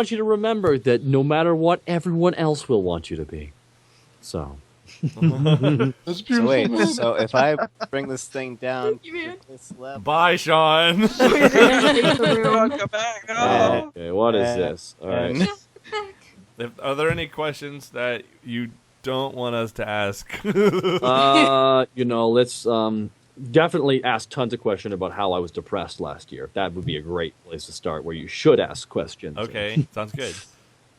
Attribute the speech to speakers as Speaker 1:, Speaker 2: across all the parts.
Speaker 1: want you to remember that no matter what, everyone else will want you to be. So.
Speaker 2: That's beautiful.
Speaker 3: So wait, so if I bring this thing down to this level...
Speaker 4: Bye, Sean.
Speaker 5: Come back. No.
Speaker 1: Okay, what is this? All right.
Speaker 4: Are there any questions that you don't want us to ask?
Speaker 1: Let's definitely ask tons of questions about how I was depressed last year. That would be a great place to start, where you should ask questions.
Speaker 4: Okay, sounds good.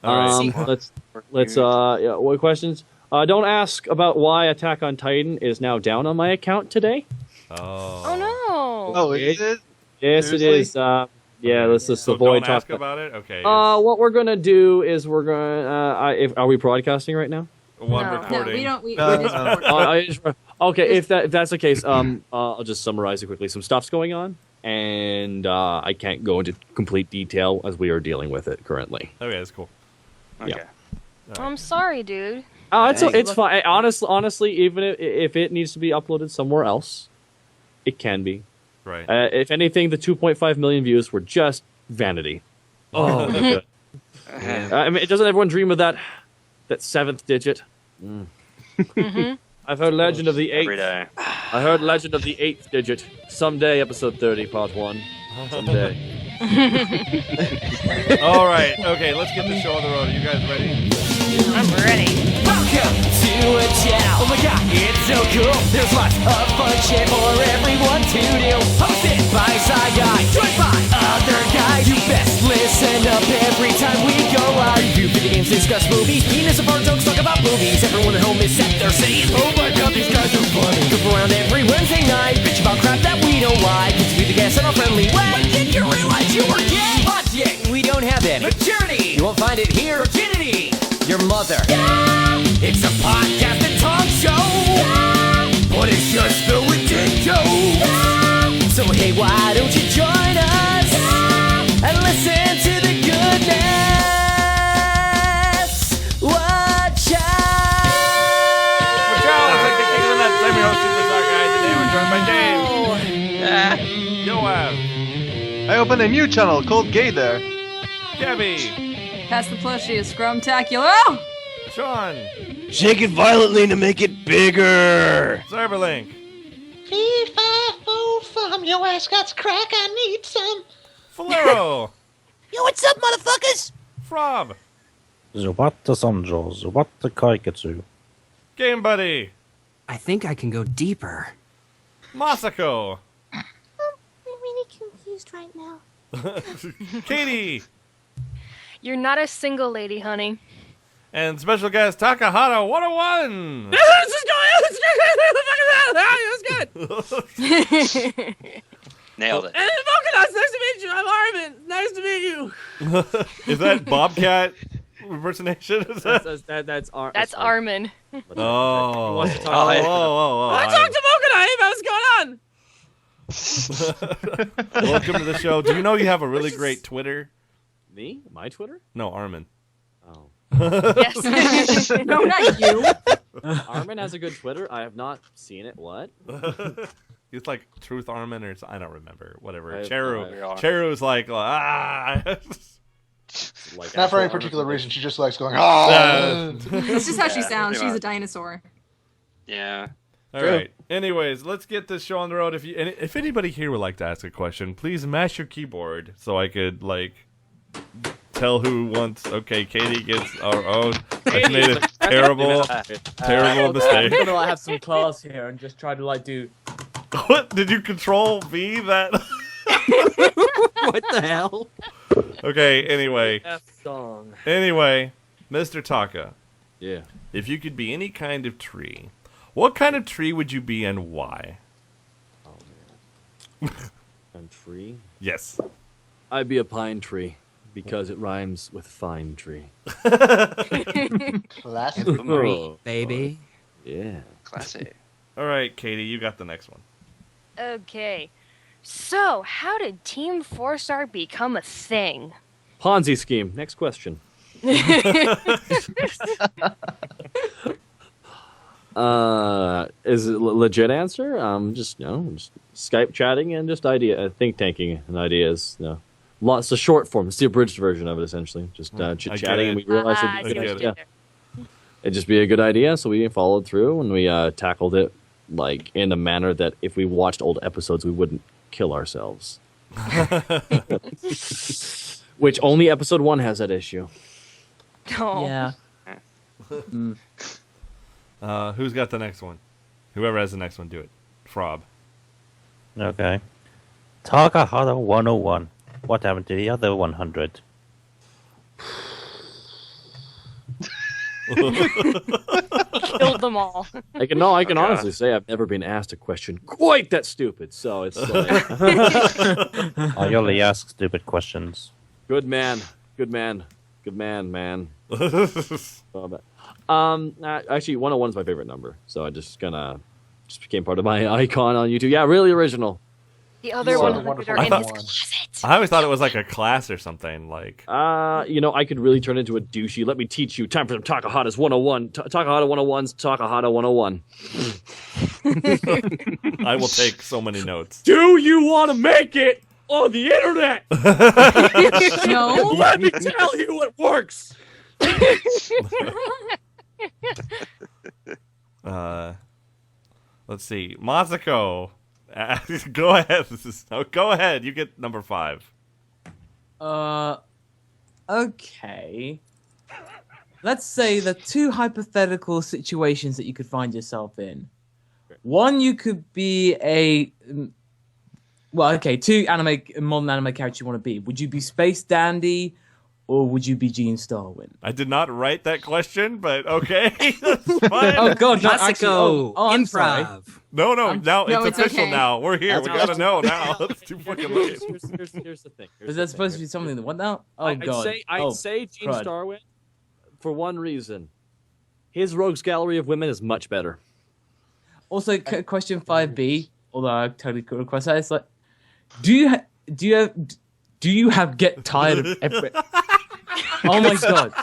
Speaker 4: All right.
Speaker 1: What questions? Don't ask about why Attack on Titan is now down on my account today.
Speaker 4: Oh
Speaker 5: no!
Speaker 2: Oh, is it?
Speaker 1: Yes,
Speaker 2: Seriously?
Speaker 1: it is. Let's just
Speaker 4: so
Speaker 1: avoid
Speaker 4: don't ask
Speaker 1: talking
Speaker 4: about it. Okay.
Speaker 1: What we're gonna do is we're gonna. Are we broadcasting right now?
Speaker 4: One
Speaker 5: No.
Speaker 4: recording.
Speaker 6: No, we don't. We just
Speaker 1: Okay, if that's the case, I'll just summarize it quickly. Some stuff's going on, and I can't go into complete detail as we are dealing with it currently.
Speaker 4: Okay, that's cool.
Speaker 5: Okay.
Speaker 1: Yeah.
Speaker 5: I'm sorry, dude.
Speaker 1: It's fine. Honestly, even if it needs to be uploaded somewhere else, it can be.
Speaker 4: Right.
Speaker 1: If anything, the 2.5 million views were just vanity. Oh, good. Doesn't everyone dream of that seventh digit?
Speaker 5: Mm-hmm.
Speaker 1: I've heard legend of the eighth.
Speaker 5: Every day.
Speaker 1: I heard legend of the eighth digit. Someday, episode 30, part 1. Someday.
Speaker 4: All right. Okay, let's get the show on the road. Are you guys ready?
Speaker 5: I'm ready.
Speaker 7: Welcome to whachow. Oh my god, it's so cool. There's lots of fun shit for everyone to do. Hosted by Side Guy, joined by other guys. You best listen up every time we go live. Review video games, discuss movies, penis and fart jokes, talk about movies. Everyone at home is set their saying, oh my god, these guys are funny. Group around every Wednesday night, bitch about crap that we don't like. Interview the guests in a friendly way. Did you realize you were gay? Hot dick, we don't have any. Maturity, you won't find it here. Virginity, your mother. It's a podcast and talk show, but it's just filled with dick jokes. So hey, why don't you join us and listen to the goodness? Watch out!
Speaker 4: Watch out! It's like the king of the nuts. I'm your host, Superstar Guy. Today we're joined by Dave. Yoav.
Speaker 2: I opened a new channel called Gay there.
Speaker 4: Gabby.
Speaker 6: Pass the plushie is Scrumtacular. Oh!
Speaker 4: Sean.
Speaker 3: Shake it violently to make it bigger.
Speaker 4: Cyberlink.
Speaker 8: From your ass got crack, I need some.
Speaker 4: Falero.
Speaker 7: Yo, what's up, motherfuckers?
Speaker 4: Frob.
Speaker 9: Zubata Sanjo, Zubata Kaiketsu.
Speaker 4: Game Buddy.
Speaker 7: I think I can go deeper.
Speaker 4: Masako.
Speaker 8: I'm really confused right now.
Speaker 4: Katie.
Speaker 5: You're not a single lady, honey.
Speaker 4: And special guest takahata101.
Speaker 6: It was good.
Speaker 5: Nailed it.
Speaker 6: And Volcanos, nice to meet you. I'm Armin. Nice to meet you.
Speaker 4: Is that Bobcat impersonation? Is that?
Speaker 1: That's
Speaker 5: Armin.
Speaker 4: Oh.
Speaker 1: wants to talk
Speaker 4: Oh.
Speaker 6: I talked to Volcanite. What's going on?
Speaker 4: Welcome to the show. Do you know you have a really great Twitter?
Speaker 1: Me? My Twitter?
Speaker 4: No, Armin.
Speaker 1: Oh.
Speaker 5: Yes.
Speaker 6: No, not you.
Speaker 1: Armin has a good Twitter? I have not seen it. What?
Speaker 4: It's like Truth Armin or I don't remember. Whatever.
Speaker 1: I-
Speaker 4: Cheru's like, ah.
Speaker 1: Like,
Speaker 2: Not for any particular reason. She just likes going, oh.
Speaker 6: It's just how she sounds.
Speaker 5: pretty
Speaker 6: She's a
Speaker 5: much.
Speaker 6: dinosaur.
Speaker 5: Yeah.
Speaker 4: All right. Anyways, let's get this show on the road. If anybody here would like to ask a question, please mash your keyboard so I could tell who wants. Okay, Katie gets our own. I made a terrible mistake.
Speaker 10: I'm gonna have some class here and just try to do.
Speaker 4: What did you Control V that?
Speaker 1: What the hell?
Speaker 4: Okay. Anyway,
Speaker 10: F song.
Speaker 4: Mr. Taka,
Speaker 1: Yeah.
Speaker 4: if you could be any kind of tree, what kind of tree would you be and why?
Speaker 1: Oh, man. And tree?
Speaker 4: Yes.
Speaker 1: I'd be a pine tree because it rhymes with fine tree.
Speaker 2: Classic.
Speaker 1: Oh,
Speaker 7: Baby.
Speaker 1: yeah.
Speaker 5: Classic.
Speaker 4: All right, Katie, you got the next one.
Speaker 5: Okay. So, how did Team 4-Star become a thing?
Speaker 1: Ponzi scheme. Next question. Is it legit answer? Just Skype chatting and just think tanking and ideas. No, Lots of short form. It's the abridged version of it, essentially. Just chit chatting, and we realized
Speaker 5: I see what you did there.
Speaker 1: it'd just be a good idea. So we followed through, and we tackled it like in a manner that if we watched old episodes, we wouldn't kill ourselves. Which only episode 1 has that issue.
Speaker 5: Oh.
Speaker 10: Yeah.
Speaker 4: Who's got the next one? Whoever has the next one, do it. Frob.
Speaker 9: Okay. Takahata101. What happened to the other 100?
Speaker 5: Killed them all.
Speaker 1: I can honestly say I've never been asked a question quite that stupid. So it's like,
Speaker 9: I only ask stupid questions.
Speaker 1: good man. Actually, 101 is my favorite number, so I just became part of my icon on YouTube. Yeah, really original.
Speaker 5: The other
Speaker 2: You are
Speaker 5: 100
Speaker 2: wonderful
Speaker 5: are in his
Speaker 2: one.
Speaker 5: closet.
Speaker 4: I always thought it was like a class or something. Like,
Speaker 1: I could really turn into a douchey. Let me teach you. Time for some Takahata's 101. Takahata 101's Takahata 101.
Speaker 4: I will take so many notes.
Speaker 1: Do you want to make it on the internet?
Speaker 5: No.
Speaker 1: Let me tell you what works.
Speaker 4: Let's see. Masako. Go ahead. Go ahead. You get number 5.
Speaker 10: Okay. Let's say the 2 hypothetical situations that you could find yourself in. One, you could be a... Well, okay, 2 modern anime characters you want to be. Would you be Space Dandy, or would you be Gene Starwin?
Speaker 4: I did not write that question, but okay. That's fine.
Speaker 10: Oh, God, not actually.
Speaker 11: Masako,
Speaker 10: I'm sorry.
Speaker 11: improv.
Speaker 4: No, now
Speaker 5: no,
Speaker 4: it's
Speaker 5: it's
Speaker 4: official
Speaker 5: okay.
Speaker 4: now. We're here.
Speaker 1: That's
Speaker 4: We gotta
Speaker 1: awesome.
Speaker 4: know now. It's too fucking late.
Speaker 1: Here's the thing.
Speaker 10: Is that supposed to be something that... What now? Oh, God.
Speaker 1: I'd say Gene
Speaker 10: crud.
Speaker 1: Starwin for one reason. His rogues gallery of women is much better.
Speaker 10: Also, question 5B, although I totally could request that. It's like, do you have get tired of every... Oh my God.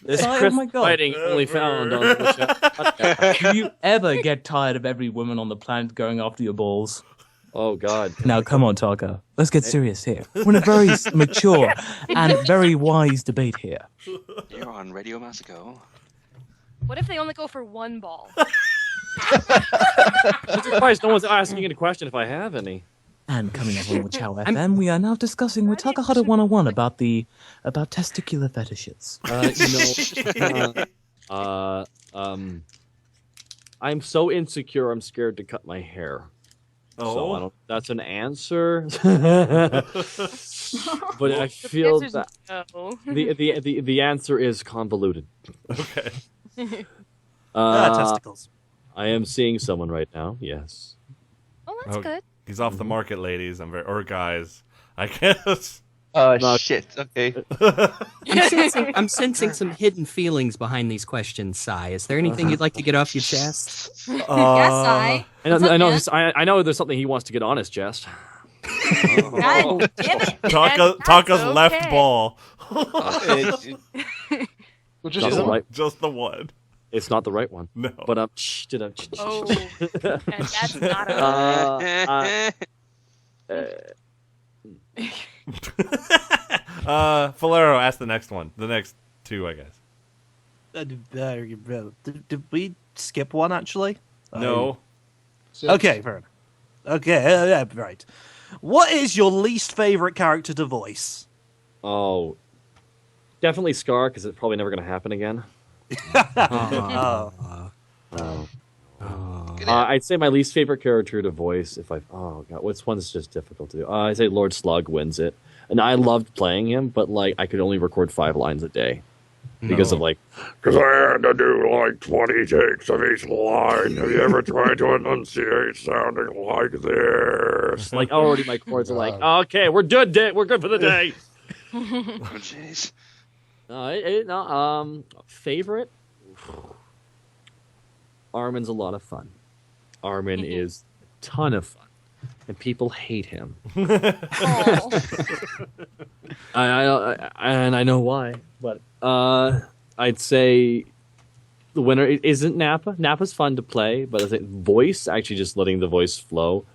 Speaker 1: This
Speaker 10: oh
Speaker 1: Chris
Speaker 10: my God.
Speaker 1: fighting only found on the show.
Speaker 10: Do you ever get tired of every woman on the planet going after your balls?
Speaker 1: Oh God.
Speaker 10: Now, come on, Taka. Let's get serious here. We're in a very mature and very wise debate here.
Speaker 12: You're on Radio Masako.
Speaker 5: What if they only go for one ball?
Speaker 1: I'm surprised no one's asking any question if I have any.
Speaker 10: And coming up on whachow FM, we are now discussing with Takahata101 about testicular fetishes.
Speaker 1: I'm so insecure. I'm scared to cut my hair.
Speaker 4: Oh,
Speaker 1: So I don't, that's an answer. But I feel
Speaker 5: The
Speaker 1: that
Speaker 5: answer's no.
Speaker 1: the answer is convoluted.
Speaker 4: okay.
Speaker 11: Testicles.
Speaker 1: I am seeing someone right now. Yes.
Speaker 5: Oh, that's good.
Speaker 4: He's off the market, ladies. Or guys, I guess.
Speaker 12: Shit. Okay.
Speaker 11: I'm sensing some hidden feelings behind these questions, Sai. Is there anything you'd like to get off your chest?
Speaker 5: Yes, I.
Speaker 1: I know there's something he wants to get on his chest.
Speaker 5: God damn it.
Speaker 4: Taka's
Speaker 5: okay.
Speaker 4: left ball.
Speaker 2: Which
Speaker 1: Not
Speaker 2: is
Speaker 1: the right.
Speaker 4: Just the one.
Speaker 1: It's not the right one.
Speaker 4: No.
Speaker 1: But
Speaker 5: Oh, and that's not a...
Speaker 4: Falero, ask the next one. The next 2, I guess.
Speaker 13: Did we skip one, actually?
Speaker 4: No.
Speaker 13: Okay, fair enough. Okay, yeah, right. What is your least favorite character to voice?
Speaker 1: Oh, definitely Scar, because it's probably never going to happen again. I'd say my least favorite character to voice, oh god, which one's just difficult to do? I'd say Lord Slug wins it, and I loved playing him, but like I could only record 5 lines a day because because I had to do like 20 takes of each line. Have you ever tried to enunciate sounding like this? Like already my chords are like, okay, we're good, we're good for the day.
Speaker 12: Oh, jeez.
Speaker 1: Favorite? Armin's a lot of fun. Armin is a ton of fun, and people hate him. I know why, but I'd say the winner isn't Nappa. Nappa's fun to play, but I think voice, actually just letting the voice flow.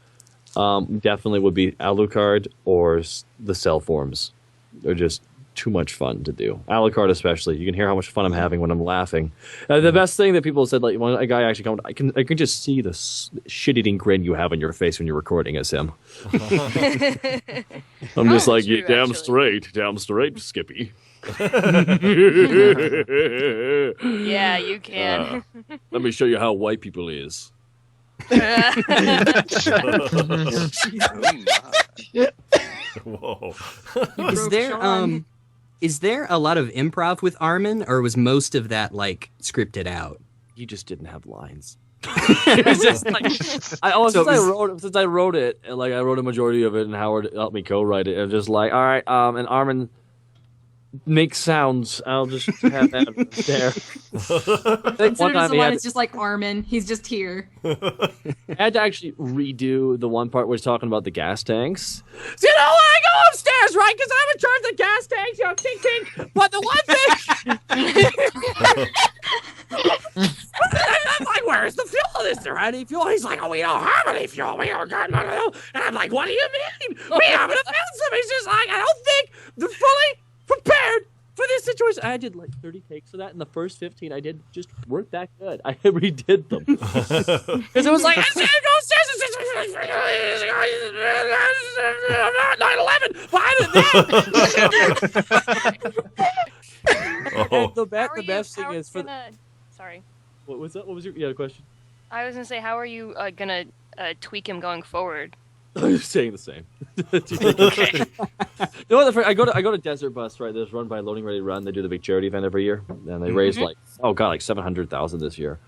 Speaker 1: definitely would be Alucard or the cell forms. They're just too much fun to do. Alucard especially. You can hear how much fun I'm having when I'm laughing. The best thing that people said, like when a guy actually comes, I can just see the shit-eating grin you have on your face when you're recording as him. I'm just like,
Speaker 5: true,
Speaker 1: yeah, damn
Speaker 5: actually.
Speaker 1: straight, Skippy.
Speaker 5: Yeah, you can.
Speaker 1: Let me show you how white people is.
Speaker 4: Whoa.
Speaker 11: Is there a lot of improv with Armin, or was most of that like scripted out?
Speaker 1: He just didn't have lines. It's just like since I wrote it, and like I wrote a majority of it, and Howard helped me co-write it. And just like, all right, and Armin makes sounds. I'll just have that there.
Speaker 14: One time it's just like Armin. He's just here.
Speaker 1: I had to actually redo the one part where he's talking about the gas tanks. So, you know, I go upstairs, right? Because I'm in charge of the gas tanks, you know, tink, tink. But the one thing... I'm like, where's the fuel? Is there any fuel? He's like, oh, we don't have any fuel. We don't got none of them. And I'm like, what do you mean? We haven't found some. He's just like, I don't think they're fully prepared for this situation. I did like 30 takes for that, and the first 15 I did just weren't that good. I redid them. Because it was like, I said, go upstairs. 9/11. Why did that? And the best thing is for
Speaker 5: Sorry.
Speaker 1: What was that? What was your question?
Speaker 5: I was gonna say, how are you gonna tweak him going forward?
Speaker 1: I'm just saying the same.
Speaker 5: Okay.
Speaker 1: You know what? I go to Desert Bus, right? That's run by Loading Ready Run. They do the big charity event every year, and they raise like $700,000 this year.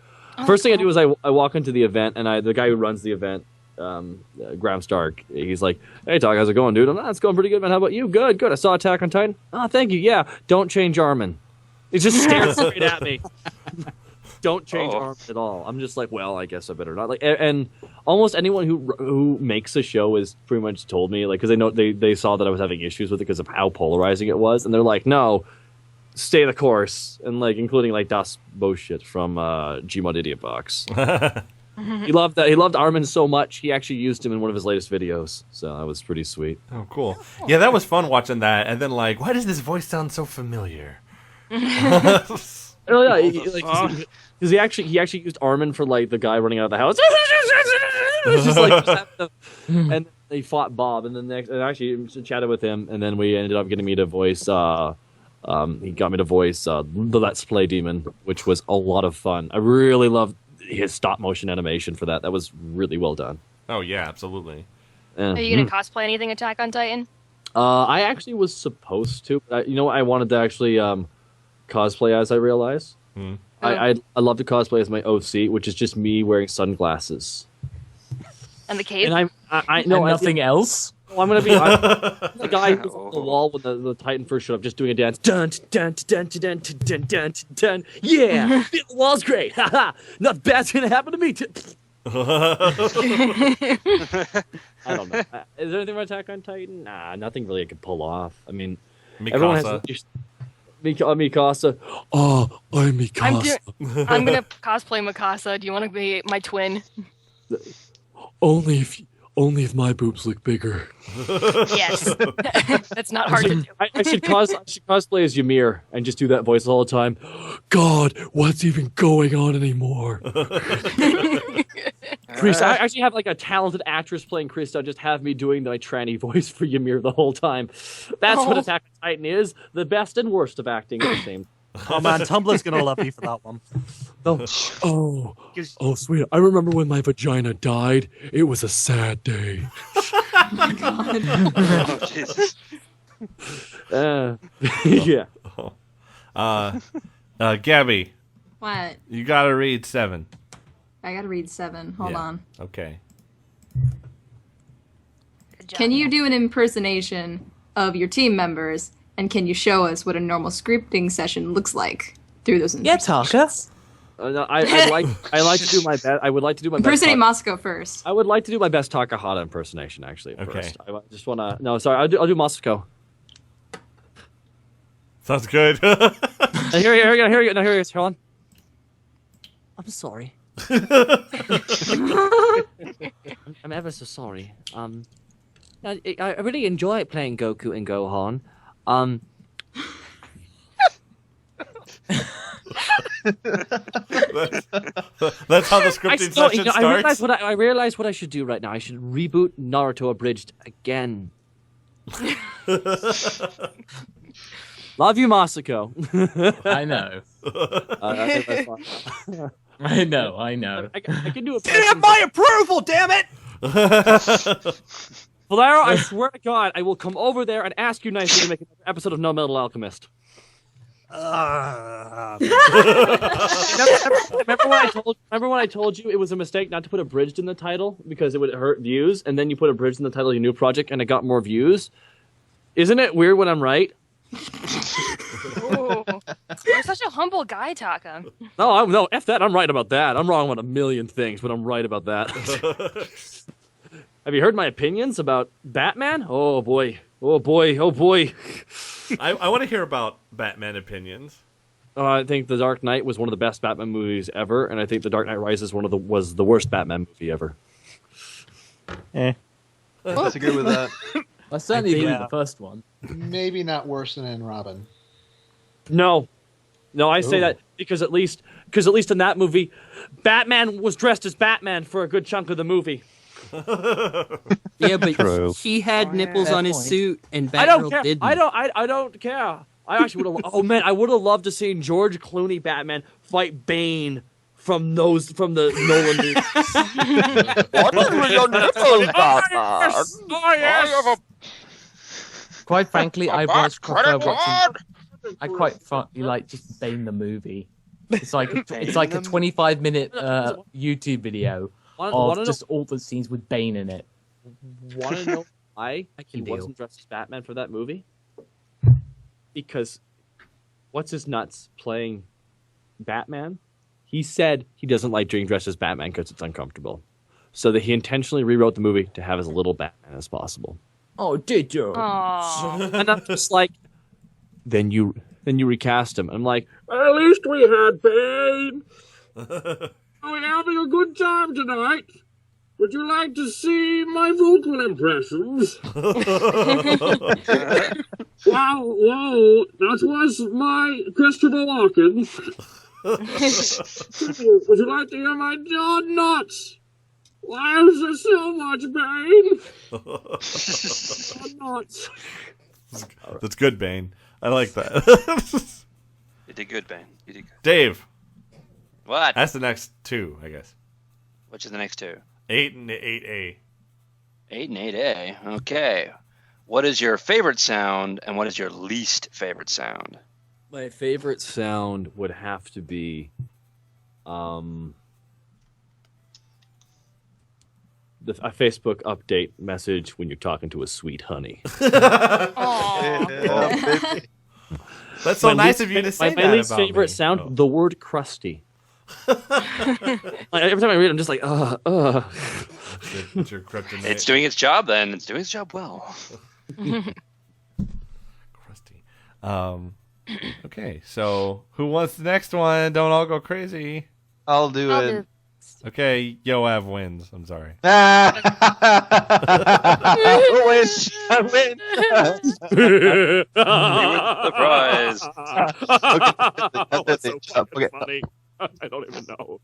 Speaker 1: First thing I do is I walk into the event, and the guy who runs the event, Graham Stark, he's like, "Hey, Doc, how's it going, dude?" It's going pretty good, man. How about you? Good. I saw Attack on Titan. Oh, thank you. Yeah, don't change Armin. He just stares straight at me. Don't change Armin at all. I'm just like, well, I guess I better not. Like, and almost anyone who makes a show has pretty much told me, like, because they know they saw that I was having issues with it because of how polarizing it was, and they're like, no, stay the course, and like, including like Das Bullshit from Gmod Idiot Box. He loved that. He loved Armin so much he actually used him in one of his latest videos. So that was pretty sweet.
Speaker 4: Oh, cool. Yeah, that was fun watching that, and then like, why does this voice sound so familiar?
Speaker 1: Oh yeah, because he actually used Armin for like the guy running out of the house. It's just like, and they fought Bob, and then and actually chatted with him, and then we ended up getting me to voice. He got me to voice the Let's Play Demon, which was a lot of fun. I really loved his stop motion animation for that. That was really well done.
Speaker 4: Oh yeah, absolutely.
Speaker 5: Are you gonna cosplay anything Attack on Titan?
Speaker 1: I actually was supposed to, but I wanted to actually cosplay as I realized. I love to cosplay as my OC, which is just me wearing sunglasses.
Speaker 5: And the cape?
Speaker 10: And nothing else?
Speaker 1: I'm gonna be the guy who's on the wall when the Titan first showed up, just doing a dance. Dun dun dun dun dun dun dun dun. Yeah, the wall's great. Haha, nothing bad's gonna happen to me. I don't know. Is there anything about Attack on Titan? Nah, nothing really I could pull off. I mean, everyone has Mikasa. Oh, I'm Mikasa.
Speaker 5: I'm gonna cosplay Mikasa. Do you want to be my twin?
Speaker 1: Only if my boobs look bigger.
Speaker 5: Yes. That's not hard to do.
Speaker 1: I should cosplay as Ymir and just do that voice all the time. God, what's even going on anymore? Chris, I actually have like a talented actress playing Krista. Just have me doing my tranny voice for Ymir the whole time. That's what Attack on Titan is. The best and worst of acting at the same time.
Speaker 13: Oh man, Tumblr's gonna love you for that one.
Speaker 1: Oh, sweet. I remember when my vagina died. It was a sad day.
Speaker 14: Oh my god.
Speaker 12: Oh, Jesus.
Speaker 4: Yeah. Gabby.
Speaker 14: What?
Speaker 4: You gotta read 7.
Speaker 14: I gotta read 7. Hold on.
Speaker 4: Okay.
Speaker 14: Can you do an impersonation of your team members, and can you show us what a normal scripting session looks like through those impersonations?
Speaker 1: No, I like to do my best. I would like to do my best.
Speaker 14: Impersonate Moscow first.
Speaker 1: I would like to do my best Takahata impersonation. Actually, first. I just wanna. No, sorry. I'll do Moscow.
Speaker 4: Sounds good.
Speaker 1: Here you go. No, here he is. Hold on. I'm sorry. I'm ever so sorry. I really enjoy playing Goku and Gohan.
Speaker 4: That's how the scripting session starts.
Speaker 1: I realize what I should do right now. I should reboot Naruto Abridged again. Love you, Masako.
Speaker 10: I know. I know.
Speaker 1: I can do it.
Speaker 13: Didn't have my approval, damn it!
Speaker 1: Valero, I swear to God, I will come over there and ask you nicely to make an episode of No Metal Alchemist. Remember when I told you it was a mistake not to put abridged in the title because it would hurt views, and then you put abridged in the title of your new project and it got more views? Isn't it weird when I'm right?
Speaker 5: Ooh. You're such a humble guy, Taka.
Speaker 1: No, F that. I'm right about that. I'm wrong about a million things, but I'm right about that. Have you heard my opinions about Batman? Oh boy. I
Speaker 4: want to hear about Batman opinions.
Speaker 1: I think The Dark Knight was one of the best Batman movies ever, and I think The Dark Knight Rises was the worst Batman movie ever.
Speaker 2: I disagree with that.
Speaker 10: I certainly agree with the first one.
Speaker 2: Maybe not worse than in Robin.
Speaker 1: No, I say that because at least in that movie, Batman was dressed as Batman for a good chunk of the movie.
Speaker 11: Yeah, but
Speaker 9: True.
Speaker 11: he had nipples on his suit, and
Speaker 1: I don't
Speaker 11: Batgirl
Speaker 1: care.
Speaker 11: didn't.
Speaker 1: I don't care. I actually would have. Oh man, I would have loved to see George Clooney Batman fight Bane from the Nolan movies.
Speaker 9: What are your nipples, Batman?
Speaker 1: Oh yes.
Speaker 10: Quite frankly, I much prefer watching. I quite like just Bane the movie. It's like a 25-minute YouTube video of just all the scenes with Bane in it.
Speaker 1: Want to know why he wasn't dressed as Batman for that movie? Because what's his nuts playing Batman? He said he doesn't like being dressed as Batman because it's uncomfortable. So that he intentionally rewrote the movie to have as little Batman as possible.
Speaker 10: Oh, did you?
Speaker 1: And I'm just like, then you recast him. I'm like, at least we had Bane. Are we having a good time tonight? Would you like to see my vocal impressions? Wow, that was my Christopher Walken. Would you like to hear my John Knotts? Why is there so much Bane? John Knotts.
Speaker 4: That's good, Bane. I like that.
Speaker 12: You did good, Bane. You did good.
Speaker 4: Dave.
Speaker 12: What?
Speaker 4: That's the next two, I guess.
Speaker 12: Which is the next two?
Speaker 4: 8 and 8A.
Speaker 12: 8 and 8A. Okay. What is your favorite sound, and what is your least favorite sound?
Speaker 1: My favorite sound would have to be, a Facebook update message when you're talking to a sweet honey.
Speaker 4: That's so nice of you to say that
Speaker 1: My least
Speaker 4: about
Speaker 1: favorite
Speaker 4: me.
Speaker 1: sound, the word crusty. Like, every time I read it, I'm just like,
Speaker 12: It's doing its job then. It's doing its job well.
Speaker 4: Crusty. Okay, so who wants the next one? Don't all go crazy.
Speaker 2: I'll do it.
Speaker 4: Okay, Yoav wins. I'm sorry.
Speaker 2: I win.
Speaker 12: Surprise.
Speaker 2: Okay.
Speaker 1: Funny. I don't even know.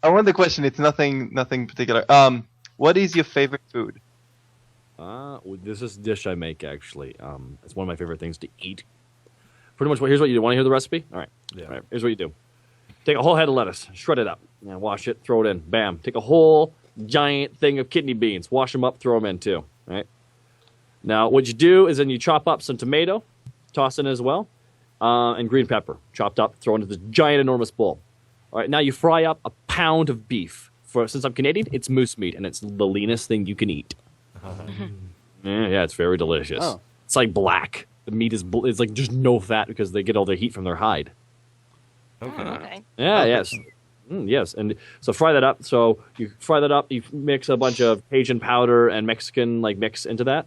Speaker 2: I want the question. It's nothing particular. What is your favorite food?
Speaker 1: This is a dish I make, actually. It's one of my favorite things to eat. Pretty much, here's what you do. Want to hear the recipe? All right.
Speaker 4: Yeah.
Speaker 1: All right. Here's what you do. Take a whole head of lettuce, shred it up, and wash it, throw it in. Bam. Take a whole giant thing of kidney beans, wash them up, throw them in too. Right. Now, what you do is then you chop up some tomato, toss in as well, and green pepper, chopped up, throw into this giant, enormous bowl. All right. Now you fry up a pound of beef. Since I'm Canadian, it's moose meat, and it's the leanest thing you can eat. Yeah, it's very delicious.
Speaker 3: Oh.
Speaker 1: It's like black. The meat is it's like just no fat because they get all their heat from their hide.
Speaker 5: Okay.
Speaker 1: Yeah, yes. Yes, and so fry that up. So you fry that up, you mix a bunch of Cajun powder and Mexican mix into that.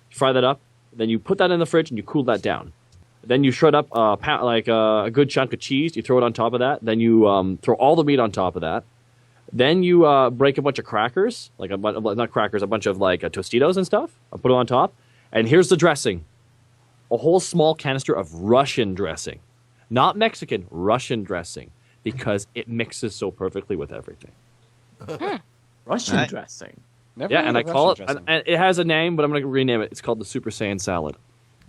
Speaker 1: Fry that up, then you put that in the fridge and you cool that down. Then you shred up a good chunk of cheese. You throw it on top of that. Then you throw all the meat on top of that. Then you break a bunch of crackers, a bunch of Tostitos and stuff. I put it on top. And here's the dressing. A whole small canister of Russian dressing. Not Mexican, Russian dressing. Because it mixes so perfectly with everything.
Speaker 10: Russian dressing.
Speaker 3: Never
Speaker 1: Yeah,
Speaker 3: heard
Speaker 1: and
Speaker 3: of
Speaker 1: I call it,
Speaker 3: Russian dressing.
Speaker 1: and it has a name, but I'm going to rename it. It's called the Super Saiyan Salad.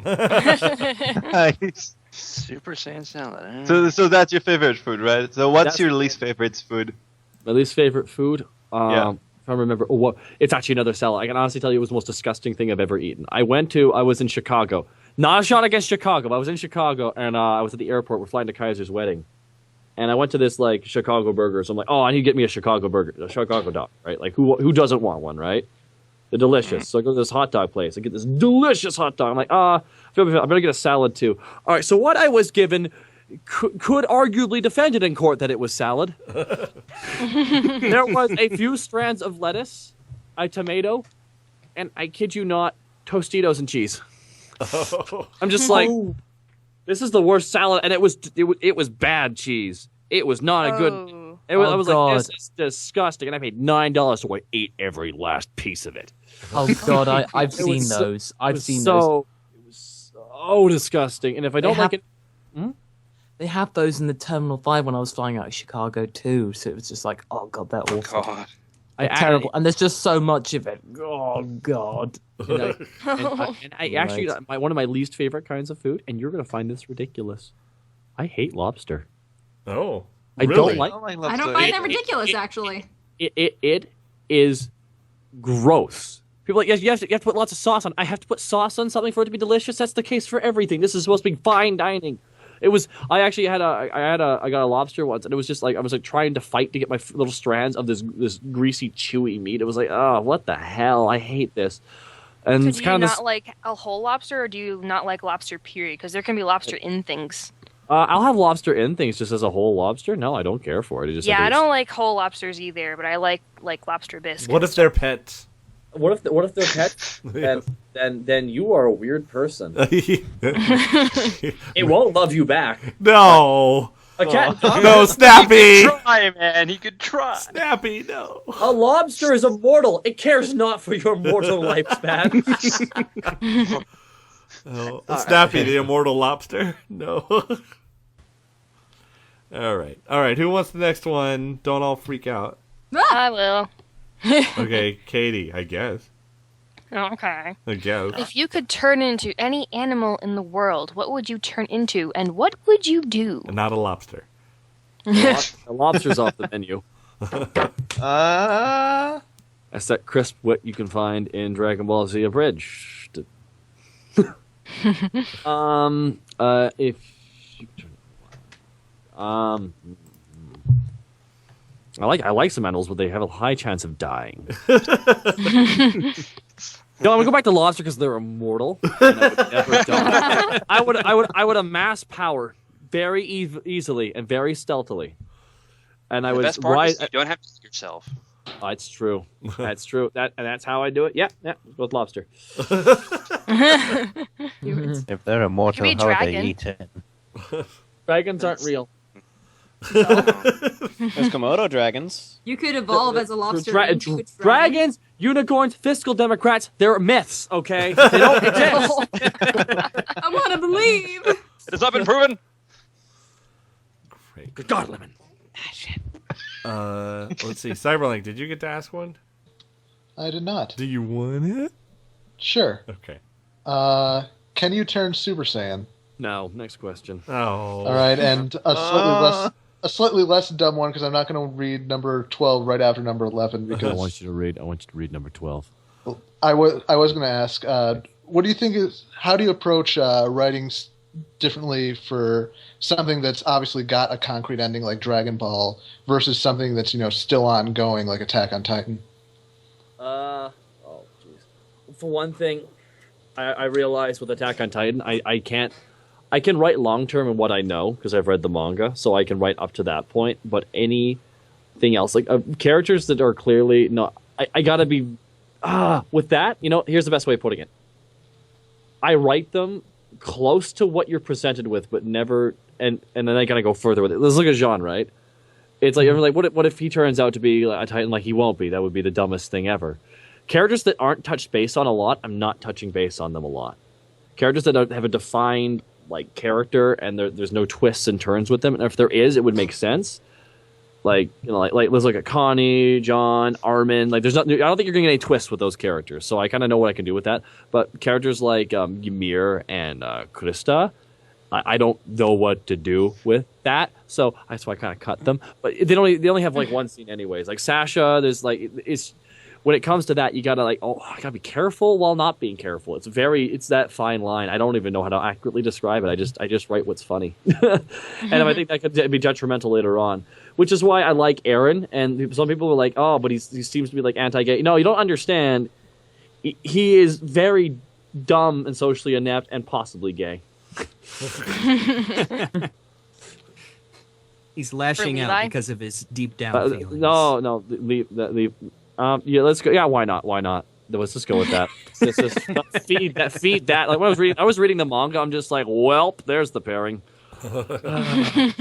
Speaker 2: Nice.
Speaker 12: Super Saiyan salad.
Speaker 2: So that's your favorite food, right? So what's
Speaker 1: That's
Speaker 2: your
Speaker 1: my
Speaker 2: least favorite food?
Speaker 1: My least favorite food?
Speaker 2: Yeah.
Speaker 1: If I remember, it's actually another salad. I can honestly tell you it was the most disgusting thing I've ever eaten. I was in Chicago. Not a shot against Chicago, but I was in Chicago, and I was at the airport. We're flying to Kaiser's wedding. And I went to this, Chicago burger. So I'm like, I need to get me a Chicago burger, a Chicago dog, right? Like, who doesn't want one, right? They're delicious. So I go to this hot dog place. I get this delicious hot dog. I'm like, I better get a salad, too. All right, so what I was given could arguably defend it in court that it was salad. There was a few strands of lettuce, a tomato, and I kid you not, Tostitos and cheese. I'm just like, this is the worst salad, and it was bad cheese. It was not a good. I was like, this is disgusting, and I paid $9, so I ate every last piece of it.
Speaker 10: Oh God, I've seen those. I've seen those.
Speaker 1: It was so disgusting, and if I don't like it,
Speaker 10: they have those in the Terminal 5 when I was flying out of Chicago too. So it was just like, oh God, they're awful.
Speaker 12: God.
Speaker 10: Terrible, and there's just so much of it. Oh God.
Speaker 1: And I actually, one of my least favorite kinds of food, and you're gonna find this ridiculous. I hate lobster.
Speaker 4: Oh,
Speaker 1: I
Speaker 4: really?
Speaker 1: don't like.
Speaker 14: I don't find that ridiculous, actually.
Speaker 1: It is gross. People are like, yes, you have to put lots of sauce on. I have to put sauce on something for it to be delicious. That's the case for everything. This is supposed to be fine dining. It was. I actually I got a lobster once, and it was just like I was like trying to fight to get my little strands of this greasy, chewy meat. It was like, oh, what the hell? I hate this. And
Speaker 5: So
Speaker 1: it's
Speaker 5: do you
Speaker 1: kind of
Speaker 5: not like a whole lobster, or do you not like lobster period? Because there can be lobster in things.
Speaker 1: I'll have lobster in things just as a whole lobster. No, I don't care for it.
Speaker 5: I don't like whole lobsters either, but I like lobster bisque.
Speaker 4: What if they're pets?
Speaker 1: What if they're pets? then you are a weird person. It won't love you back.
Speaker 4: No.
Speaker 1: A cat.
Speaker 4: No, Snappy.
Speaker 12: He could try, man. He could try.
Speaker 4: Snappy, no.
Speaker 1: A lobster is immortal. It cares not for your mortal lifespan.
Speaker 4: Snappy, the immortal lobster. No. All right. Who wants the next one? Don't all freak out.
Speaker 5: I will.
Speaker 4: Okay, Katie, I guess.
Speaker 5: Okay.
Speaker 4: I guess.
Speaker 5: If you could turn into any animal in the world, what would you turn into, and what would you do?
Speaker 4: Not a lobster.
Speaker 1: The lobster's off the menu. That's that crisp wit you can find in Dragon Ball Z Abridged. If you I like some animals, but they have a high chance of dying. No, I'm gonna go back to lobster because they're immortal. And I would never die. I would amass power very easily and very stealthily. And I
Speaker 12: The
Speaker 1: would
Speaker 12: best part
Speaker 1: rise.
Speaker 12: is you don't have to see yourself.
Speaker 1: It's true. That's true. That's how I do it. Yeah. Let's go with lobster.
Speaker 9: If they're immortal,
Speaker 5: Could be
Speaker 9: how are they
Speaker 5: dragon.
Speaker 9: eaten?
Speaker 1: Dragons aren't real.
Speaker 3: There's Komodo dragons.
Speaker 14: You could evolve as a lobster. and you could
Speaker 1: Dragons, unicorns, fiscal Democrats, they're myths, okay? They don't exist.
Speaker 14: I want to believe.
Speaker 12: It has not been proven.
Speaker 4: Great.
Speaker 1: Good God, Lemon.
Speaker 4: Let's see. Cyberlink, did you get to ask one?
Speaker 15: I did not.
Speaker 4: Do you want it?
Speaker 15: Sure.
Speaker 4: Okay.
Speaker 15: Can you turn Super Saiyan?
Speaker 1: No, next question.
Speaker 4: Oh.
Speaker 15: All right, and a slightly less dumb one because I'm not going to read number 12 right after number 11 because
Speaker 1: I want you to read number 12.
Speaker 15: I was going to ask, what do you think is how do you approach writing differently for something that's obviously got a concrete ending like Dragon Ball versus something that's still ongoing like Attack on Titan?
Speaker 1: Oh, jeez. For one thing, I realized with Attack on Titan, I can write long term in what I know because I've read the manga, so I can write up to that point. But anything else, like characters that are clearly not, I gotta be with that. Here's the best way of putting it. I write them close to what you're presented with, but never. And then I gotta go further with it. Let's look at Jean, right? It's like, what if he turns out to be a Titan? Like, he won't be. That would be the dumbest thing ever. Characters that aren't touched base on a lot, I'm not touching base on them a lot. Characters that have a defined like character and there's no twists and turns with them, and if there is, it would make sense. Like, like let's look at Connie, John, Armin. Like, I don't think you're going to get any twists with those characters, so I kind of know what I can do with that. But characters like Ymir and Krista, I don't know what to do with that, so I kind of cut them. But they only have like one scene anyways. Like Sasha, there's like it's. When it comes to that, you gotta I gotta be careful while not being careful. It's that fine line. I don't even know how to accurately describe it. I just write what's funny, and I think that could be detrimental later on. Which is why I like Aaron. And some people are like, oh, but he seems to be like anti-gay. No, you don't understand. He is very dumb and socially inept and possibly gay.
Speaker 11: He's lashing out because of his deep down feelings.
Speaker 1: No, leave. Yeah, let's go. Yeah, why not? Let's just go with that. Feed that. Like when I was reading the manga. I'm just like, welp, there's the pairing.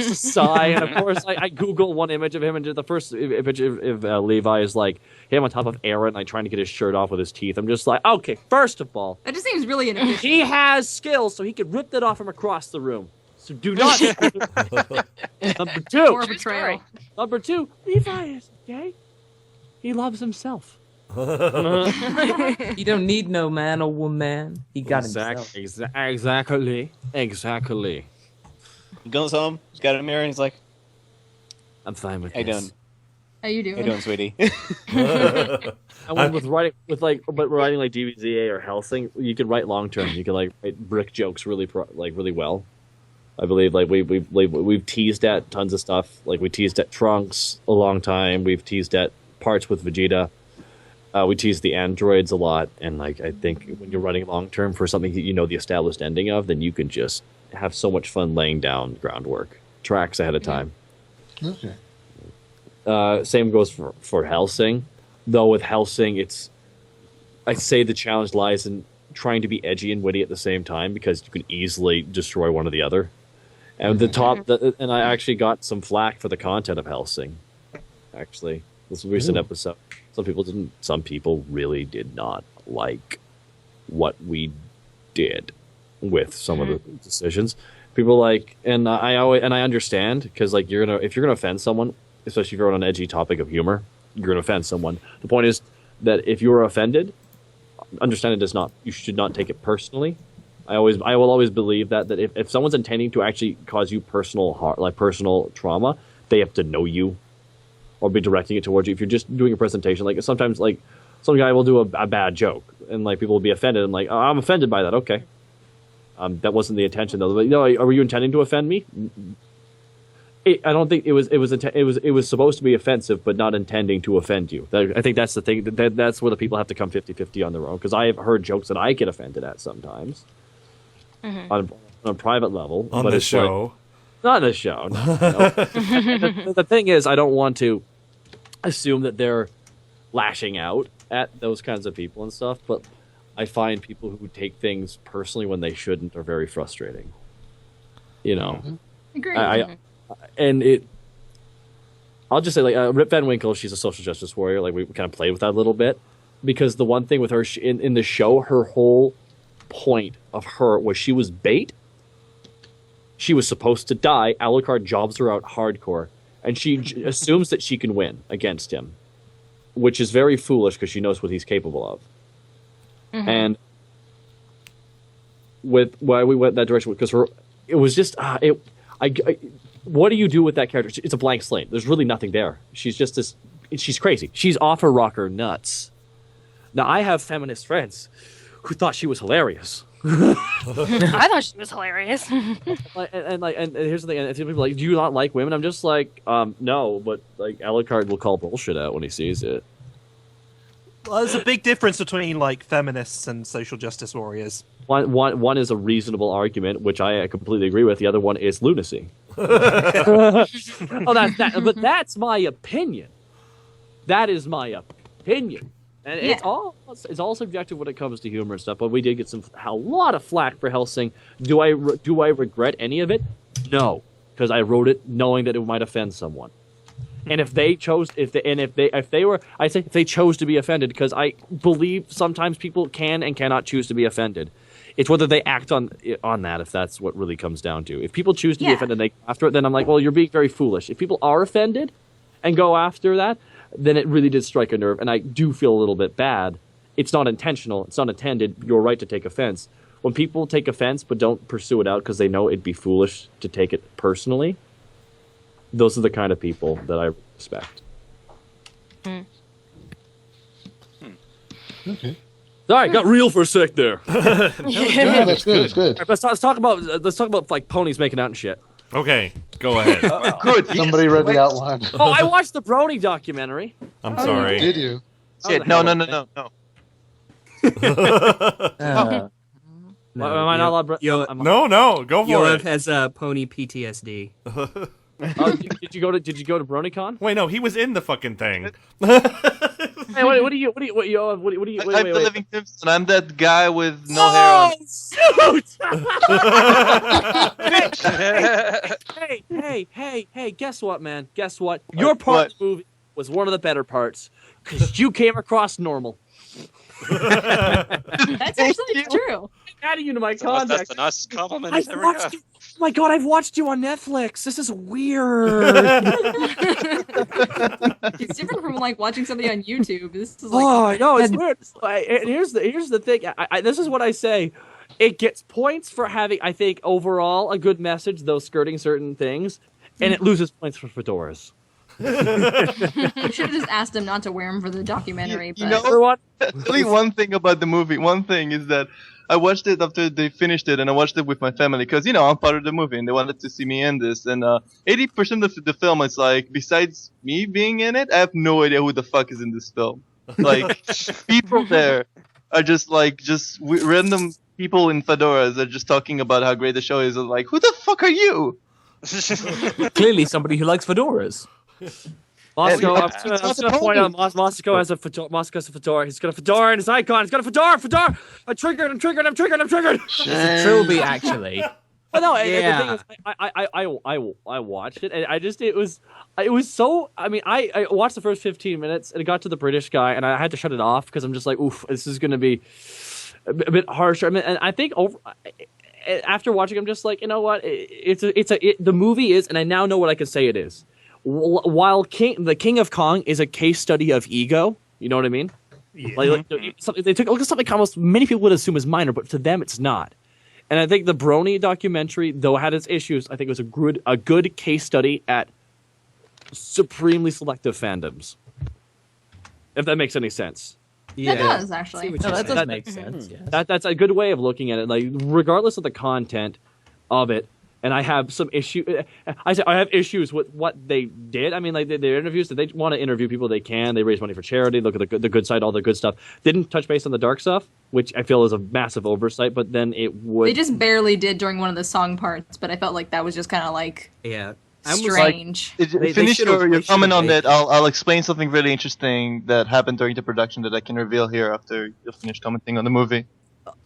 Speaker 1: Sigh, and of course, I Google one image of him, and the first image of Levi is like him on top of Aaron, like trying to get his shirt off with his teeth. I'm just like, okay, first of all,
Speaker 14: that just seems really inefficient.
Speaker 1: He has skills, so he could rip that off from across the room. So do not. Number two, Levi is gay. He loves himself.
Speaker 10: He don't need no man or woman. He got himself.
Speaker 1: Exactly.
Speaker 3: He goes home. He's got a mirror, and he's like,
Speaker 1: "I'm fine with
Speaker 3: this.
Speaker 1: this.
Speaker 14: How you doing?
Speaker 3: How you doing, sweetie?"
Speaker 1: I went with writing like DBZA or Helsing. You could write long term. You can like write brick jokes really well. I believe like we've teased at tons of stuff. Like we teased at Trunks a long time. We've teased at parts with Vegeta. We tease the androids a lot, and like I think when you're running long term for something that you know the established ending of, then you can just have so much fun laying down groundwork, tracks ahead of time.
Speaker 15: Okay.
Speaker 1: Same goes for Helsing, though with Helsing, I'd say the challenge lies in trying to be edgy and witty at the same time, because you can easily destroy one or the other. And and I actually got some flack for the content of Helsing. Actually, this recent episode, some people really did not like what we did with some of the decisions. People like, and I understand, because like if you're gonna offend someone, especially if you're on an edgy topic of humor, you're gonna offend someone. The point is that if you are offended, understand you should not take it personally. I will always believe that if someone's intending to actually cause you personal trauma, they have to know you or be directing it towards you. If you're just doing a presentation, like sometimes like some guy will do a bad joke and like people will be offended and like, oh, I'm offended by that. Okay. That wasn't the intention though. But, were you intending to offend me? I don't think it was supposed to be offensive, but not intending to offend you. I think that's the thing. That's where the people have to come 50-50 on their own. Because I have heard jokes that I get offended at sometimes on a private level.
Speaker 4: On the show.
Speaker 1: Not on the show. No. The thing is, I don't want to assume that they're lashing out at those kinds of people and stuff, but I find people who take things personally when they shouldn't are very frustrating.
Speaker 14: Agree.
Speaker 1: I'll just say, like, Rip Van Winkle, she's a social justice warrior. Like, we kind of played with that a little bit. Because the one thing with her, in the show, her whole point of her was she was bait. She was supposed to die. Alucard jobs her out hardcore. And she assumes that she can win against him. Which is very foolish, because she knows what he's capable of. And with why we went that direction, because it was just what do you do with that character? It's a blank slate. There's really nothing there. She's just she's crazy. She's off her rocker nuts. Now I have feminist friends who thought she was hilarious.
Speaker 5: I thought she was hilarious.
Speaker 1: and here's the thing. And people are like, do you not like women? I'm just like, no, but like Alucard will call bullshit out when he sees it.
Speaker 13: Well, there's a big difference between like feminists and social justice warriors.
Speaker 1: One is a reasonable argument, which I completely agree with. The other one is lunacy. But that's my opinion. That is my opinion. And it's all subjective when it comes to humor and stuff. But we did get a lot of flack for Hellsing. Do I regret any of it? No, because I wrote it knowing that it might offend someone. And if they chose, if they chose to be offended, because I believe sometimes people can and cannot choose to be offended. It's whether they act on that, if that's what really comes down to. If people choose to be offended and they go after it, then I'm like, well, you're being very foolish. If people are offended and go after that, then it really did strike a nerve, and I do feel a little bit bad. It's not intentional. It's not intended. You're right to take offense. When people take offense but don't pursue it out because they know it'd be foolish to take it personally, those are the kind of people that I respect.
Speaker 15: Okay.
Speaker 1: Sorry, got real for a sec there.
Speaker 15: That's good. That's good.
Speaker 1: Right, let's talk about like ponies making out and shit.
Speaker 4: Okay, go ahead.
Speaker 2: Good.
Speaker 15: Somebody read the outline.
Speaker 1: Oh, I watched the Brony documentary.
Speaker 4: I'm sorry.
Speaker 15: Did you?
Speaker 2: Shit, no.
Speaker 1: Am I not allowed?
Speaker 4: No, go for
Speaker 11: Yoav
Speaker 4: it.
Speaker 11: has pony PTSD.
Speaker 1: Did you go to BronyCon?
Speaker 4: Wait, no, he was in the fucking thing.
Speaker 1: Hey, what do you?
Speaker 2: I'm the Living Simpson. I'm that guy with no hair on.
Speaker 1: Hey! Guess what, man? Guess what? Your part of the movie was one of the better parts because you came across normal.
Speaker 14: That's actually true.
Speaker 1: Adding you to my contacts.
Speaker 12: That's the nicest compliment he's ever got.
Speaker 1: Oh my god, I've watched you on Netflix. This is weird.
Speaker 14: It's different from like watching somebody on YouTube. This is like
Speaker 1: I know it's weird. And here's the thing. This is what I say. It gets points for having, I think, overall a good message, though skirting certain things, and it loses points for fedoras.
Speaker 14: I should have just asked him not to wear them for the documentary.
Speaker 2: You
Speaker 14: But
Speaker 2: know what? Only one thing about the movie. One thing is that I watched it after they finished it, and I watched it with my family because I'm part of the movie, and they wanted to see me in this. And 80% of the film is like, besides me being in it, I have no idea who the fuck is in this film. Like, people there are just random people in fedoras are just talking about how great the show is. I'm like, who the fuck are you?
Speaker 10: Clearly, somebody who likes fedoras.
Speaker 1: Moscow, I'm just gonna point out Moscow has a fedora. He's got a fedora in his icon. He's got a fedora. I'm triggered.
Speaker 10: It's a trilby, actually.
Speaker 1: Well, no, the thing is, I watched it, and it was so. I mean, I watched the first 15 minutes, and it got to the British guy, and I had to shut it off because I'm just like, oof, this is gonna be a bit harsher. I mean, and I think after watching, I'm just like, you know what? The movie is, and I now know what I can say it is. While the King of Kong is a case study of ego, you know what I mean? Yeah. They took a look at something almost many people would assume is minor, but to them it's not. And I think the Brony documentary, though it had its issues, I think it was a good case study at supremely selective fandoms. If that makes any sense.
Speaker 14: That does actually.
Speaker 10: No, that does make sense. Yes.
Speaker 1: That's a good way of looking at it. Like, regardless of the content of it. And I have some issue. I have issues with what they did. I mean, like their interviews. They want to interview people they can. They raise money for charity. Look at the good side, all the good stuff. Didn't touch base on the dark stuff, which I feel is a massive oversight. But then it would.
Speaker 14: They just barely did during one of the song parts, but I felt like that was just kind of like strange.
Speaker 2: Finish your comment on that. I'll explain something really interesting that happened during the production that I can reveal here after you finish commenting on the movie.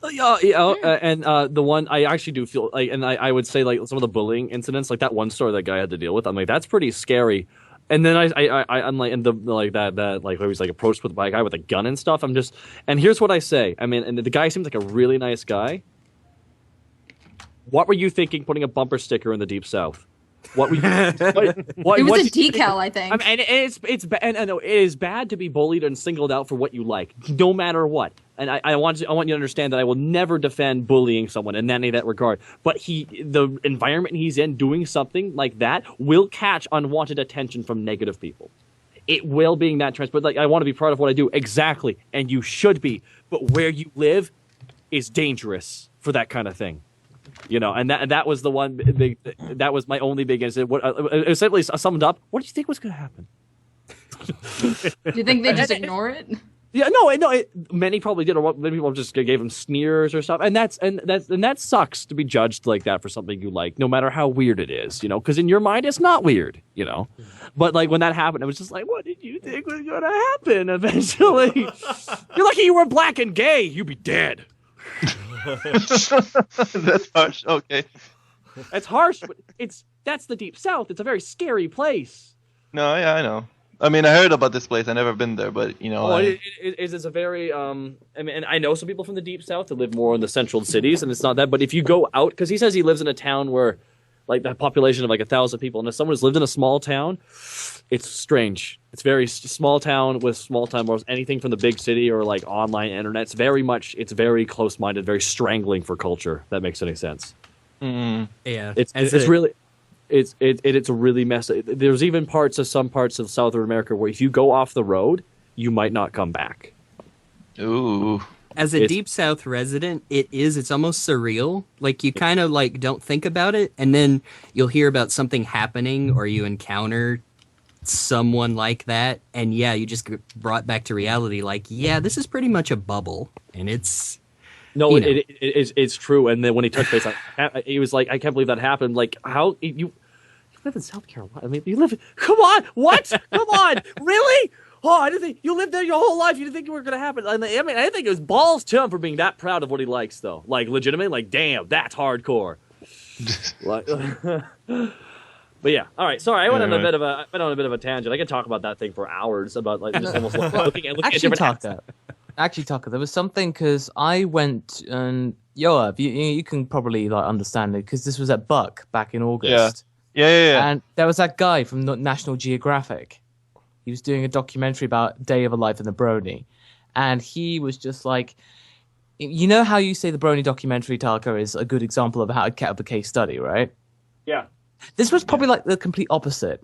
Speaker 1: And the one I actually do feel like, and I would say like some of the bullying incidents, like that one story that guy had to deal with. I'm like, that's pretty scary. And then I'm like, and the like that like where he's like approached by a guy with a gun and stuff. And here's what I say. I mean, and the guy seems like a really nice guy. What were you thinking putting a bumper sticker in the Deep South? What were you?
Speaker 14: It was a decal, I think.
Speaker 1: I mean, and it is bad to be bullied and singled out for what you like, no matter what. And I want you to understand that I will never defend bullying someone in any of that regard. But the environment he's in, doing something like that, will catch unwanted attention from negative people. It will, being that transparent. Like, I want to be proud of what I do, exactly, and you should be. But where you live is dangerous for that kind of thing. You know, and that was the one big. That was my only big incident. What essentially summed up. What do you think was going to happen?
Speaker 14: Do you think they just ignore it?
Speaker 1: Yeah, no. Many probably did, or many people just gave him sneers or stuff, and that sucks to be judged like that for something you like, no matter how weird it is, because in your mind it's not weird, But like when that happened, it was just like, what did you think was going to happen? Eventually, you're lucky you were black and gay. You'd be dead.
Speaker 2: That's harsh. Okay.
Speaker 1: That's harsh, but that's the Deep South. It's a very scary place.
Speaker 2: No, yeah, I know. I mean, I heard about this place. I've never been there, but
Speaker 1: It's a very and I know some people from the Deep South that live more in the central cities, and it's not that. But if you go out, because he says he lives in a town where, like, the population of like 1,000 people, and if someone has lived in a small town, it's strange. It's very small town with small town morals. Anything from the big city or like online internet, it's very close-minded, very strangling for culture. If that makes any sense.
Speaker 2: Mm.
Speaker 11: Yeah,
Speaker 1: it's really. It's a really messy. There's even some parts of South America where if you go off the road, you might not come back.
Speaker 2: Ooh.
Speaker 11: As a Deep South resident, it's almost surreal. Like, you kind of like don't think about it, and then you'll hear about something happening or you encounter someone like that, and yeah, you just get brought back to reality. Like, yeah, this is pretty much a bubble, and it's...
Speaker 1: No, it's true. And then when he touched base, he was like, I can't believe that happened. Like, how you live in South Carolina? I mean, come on, what? Come on, really? Oh, I didn't think you lived there your whole life. You didn't think it were going to happen. I mean, I think it was balls to him for being that proud of what he likes, though. Like, legitimately, like, damn, that's hardcore. Like, but yeah, all right. Sorry, I went on a bit of a tangent. I could talk about that thing for hours about like just almost looking at different.
Speaker 10: Actually, Tucker, there was something because I went and Yoav, you can probably like understand it because this was at Buck back in August.
Speaker 2: Yeah.
Speaker 10: And there was that guy from National Geographic. He was doing a documentary about Day of a Life in the Brony, and he was just like, you know how you say the Brony documentary, Tucker, is a good example of how to get up a case study, right?
Speaker 1: Yeah.
Speaker 10: This was probably like the complete opposite.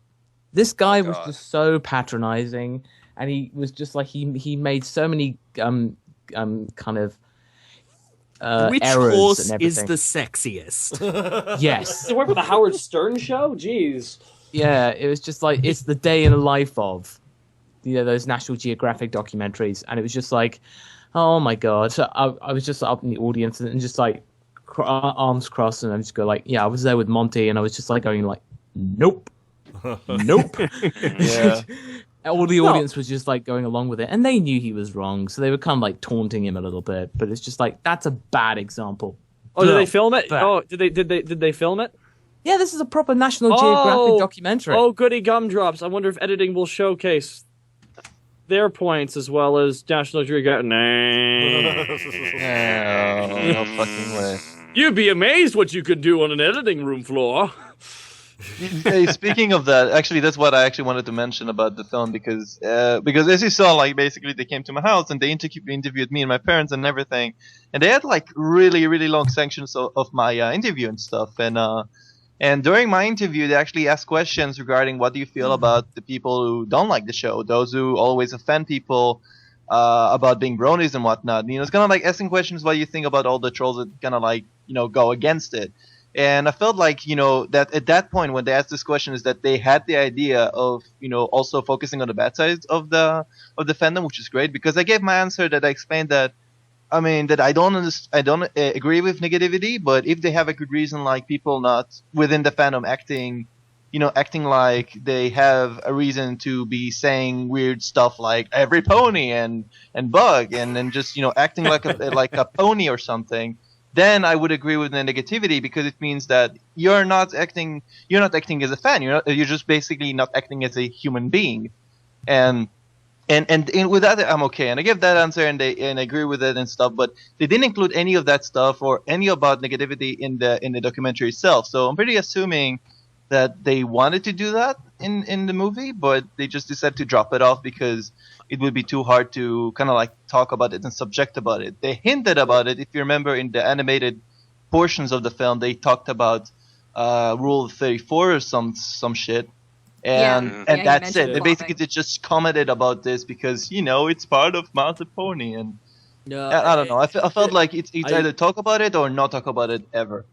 Speaker 10: This guy was just so patronizing. And he was just like he made so many kind of
Speaker 11: Which
Speaker 10: errors
Speaker 11: horse
Speaker 10: and everything.
Speaker 11: is the sexiest?
Speaker 10: Yes.
Speaker 1: Did it work with the Howard Stern show? Jeez.
Speaker 10: Yeah, it was just like it's the day in the life of those National Geographic documentaries, and it was just like, oh my god. So I was just up in the audience and just like arms crossed, and I just go like, yeah, I was there with Monty, and I was just like going like, nope, nope.
Speaker 2: Yeah.
Speaker 10: All the audience was just like going along with it, and they knew he was wrong, so they were kind of like taunting him a little bit. But it's just like that's a bad example.
Speaker 1: Oh, did they film it? Oh, did they film it?
Speaker 10: Yeah, this is a proper National Geographic documentary.
Speaker 1: Oh, goody gumdrops! I wonder if editing will showcase their points as well as National Geographic.
Speaker 2: No fucking way.
Speaker 1: You'd be amazed what you could do on an editing room floor.
Speaker 2: Hey, speaking of that, actually, that's what I actually wanted to mention about the film because as you saw, like basically they came to my house and they interviewed me and my parents and everything, and they had like really really long sections of my interview and stuff, and during my interview they actually asked questions regarding what do you feel about the people who don't like the show, those who always offend people about being bronies and whatnot. It's kind of like asking questions what you think about all the trolls that kind of like go against it. And I felt like, that at that point when they asked this question is that they had the idea of, also focusing on the bad sides of the fandom, which is great because I gave my answer that I explained that, that I don't agree with negativity, but if they have a good reason, like people not within the fandom acting like they have a reason to be saying weird stuff like every pony and bug and just, acting like a pony or something, then I would agree with the negativity because it means that you're not acting as a fan. You're just basically not acting as a human being, and with that I'm okay. And I give that answer and I agree with it and stuff. But they didn't include any of that stuff or any about negativity in the documentary itself. So I'm pretty assuming that they wanted to do that in the movie, but they just decided to drop it off because it would be too hard to kind of like talk about it and subject about it. They hinted about it. If you remember in the animated portions of the film, they talked about Rule 34 or some shit. And that's it. They basically just commented about this because, it's part of Mount Pony. And I don't know. I felt like it's either talk about it or not talk about it ever.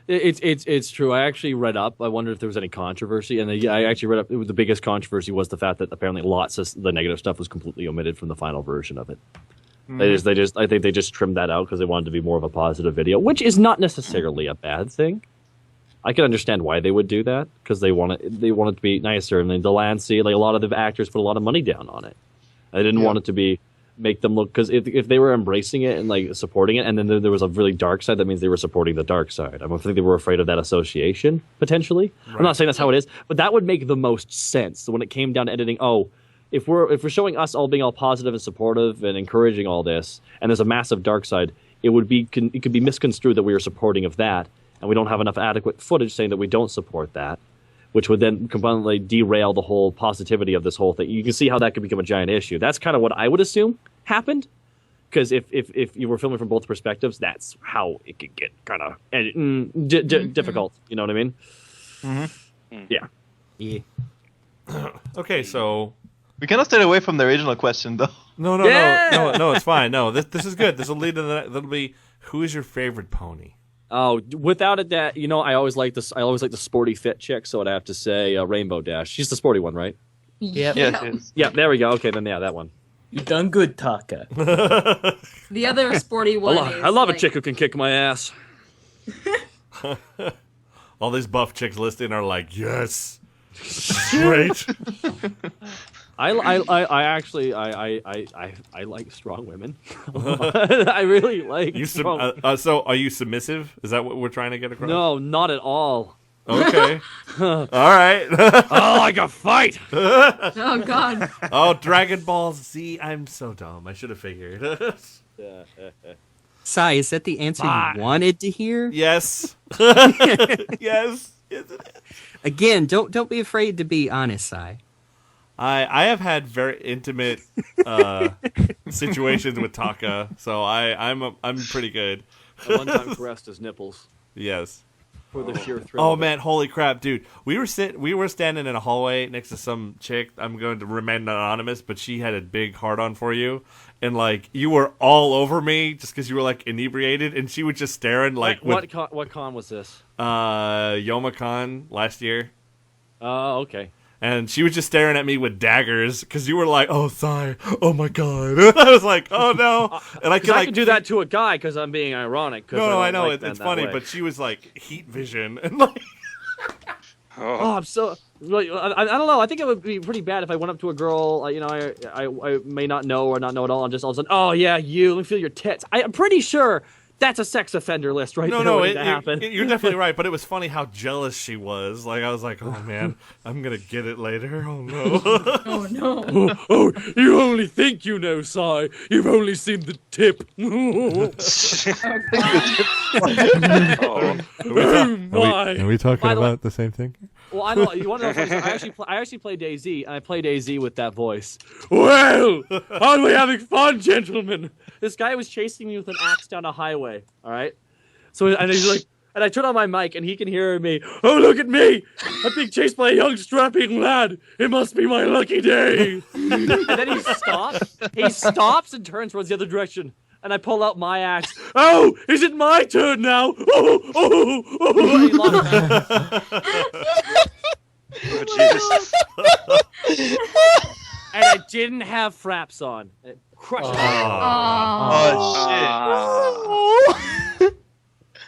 Speaker 1: It's true. I actually read up. I wondered if there was any controversy, and I actually read up. The biggest controversy was the fact that apparently lots of the negative stuff was completely omitted from the final version of it. I think they just trimmed that out because they wanted to be more of a positive video, which is not necessarily a bad thing. I can understand why they would do that because they want it to be nicer, and then Delancey, like a lot of the actors, put a lot of money down on it. I didn't want it to make them look, because if they were embracing it and like supporting it, and then there was a really dark side, that means they were supporting the dark side. I don't think they were afraid of that association potentially. Right. I'm not saying that's how it is, but that would make the most sense. So when it came down to editing, if we're showing us all being all positive and supportive and encouraging all this, and there's a massive dark side, it could be misconstrued that we are supporting of that, and we don't have enough adequate footage saying that we don't support that, which would then completely derail the whole positivity of this whole thing. You can see how that could become a giant issue. That's kind of what I would assume happened, because if you were filming from both perspectives, that's how it could get kind of difficult. You know what I mean?
Speaker 2: Mm-hmm.
Speaker 1: Yeah.
Speaker 4: Okay, so
Speaker 2: we cannot stay away from the original question, though.
Speaker 4: No, it's fine. No, this is good. This will lead to that'll be, who is your favorite pony?
Speaker 1: Oh, without a doubt, I always like this. I always like the sporty fit chick, so I'd have to say Rainbow Dash. She's the sporty one, right?
Speaker 10: Yep.
Speaker 1: Yeah, there we go. Okay, then that one.
Speaker 10: You done good, Taka.
Speaker 14: The other sporty one.
Speaker 1: I love a chick who can kick my ass.
Speaker 4: All these buff chicks listening are like, yes, great.
Speaker 1: I actually like strong women. I really like.
Speaker 4: So are you submissive? Is that what we're trying to get across?
Speaker 1: No, not at all.
Speaker 4: Okay. All right.
Speaker 1: I got fight.
Speaker 14: Oh God.
Speaker 4: Oh, Dragon Ball Z. I'm so dumb. I should have figured.
Speaker 11: Sai, is that the answer you wanted to hear?
Speaker 4: Yes. Yes.
Speaker 11: Again, don't be afraid to be honest, Sai.
Speaker 4: I have had very intimate situations with Taka, so I'm pretty good.
Speaker 1: I one time caressed his nipples.
Speaker 4: Yes.
Speaker 1: For the sheer thrill.
Speaker 4: Oh man, holy crap, dude! We were standing in a hallway next to some chick. I'm going to remain anonymous, but she had a big hard on for you, and like you were all over me just because you were like inebriated, and she was just staring like.
Speaker 1: What con was this?
Speaker 4: YomaCon last year.
Speaker 1: Oh, okay.
Speaker 4: And she was just staring at me with daggers because you were like, "Oh, Sai, oh my god!" I was like, "Oh no!" And I
Speaker 1: could do that to a guy because I'm being ironic.
Speaker 4: No, I know it's funny, but she was like heat vision and like.
Speaker 1: I'm so. I don't know. I think it would be pretty bad if I went up to a girl. I may not know or not know at all, and just all of a sudden, oh yeah, let me feel your tits. I'm pretty sure. That's a sex offender list right there. No,
Speaker 4: you're definitely right. But it was funny how jealous she was. Like I was like, oh man, I'm gonna get it later. Oh no.
Speaker 14: Oh no.
Speaker 1: Oh, you only think you know, Sai. You've only seen the tip.
Speaker 4: Are we talking about the same thing?
Speaker 1: Well, I know. You want to know? I actually play DayZ, and I play DayZ with that voice. Well, are we having fun, gentlemen? This guy was chasing me with an axe down a highway. All right. So and he's like, and I turn on my mic, and he can hear me. Oh, look at me! I'm being chased by a young strapping lad. It must be my lucky day. And then he stops. He stops and turns towards the other direction. And I pull out my axe. Oh, is it my turn now?
Speaker 12: Oh, Jesus.
Speaker 1: And I didn't have fraps on. It crushed me.
Speaker 2: Oh, shit.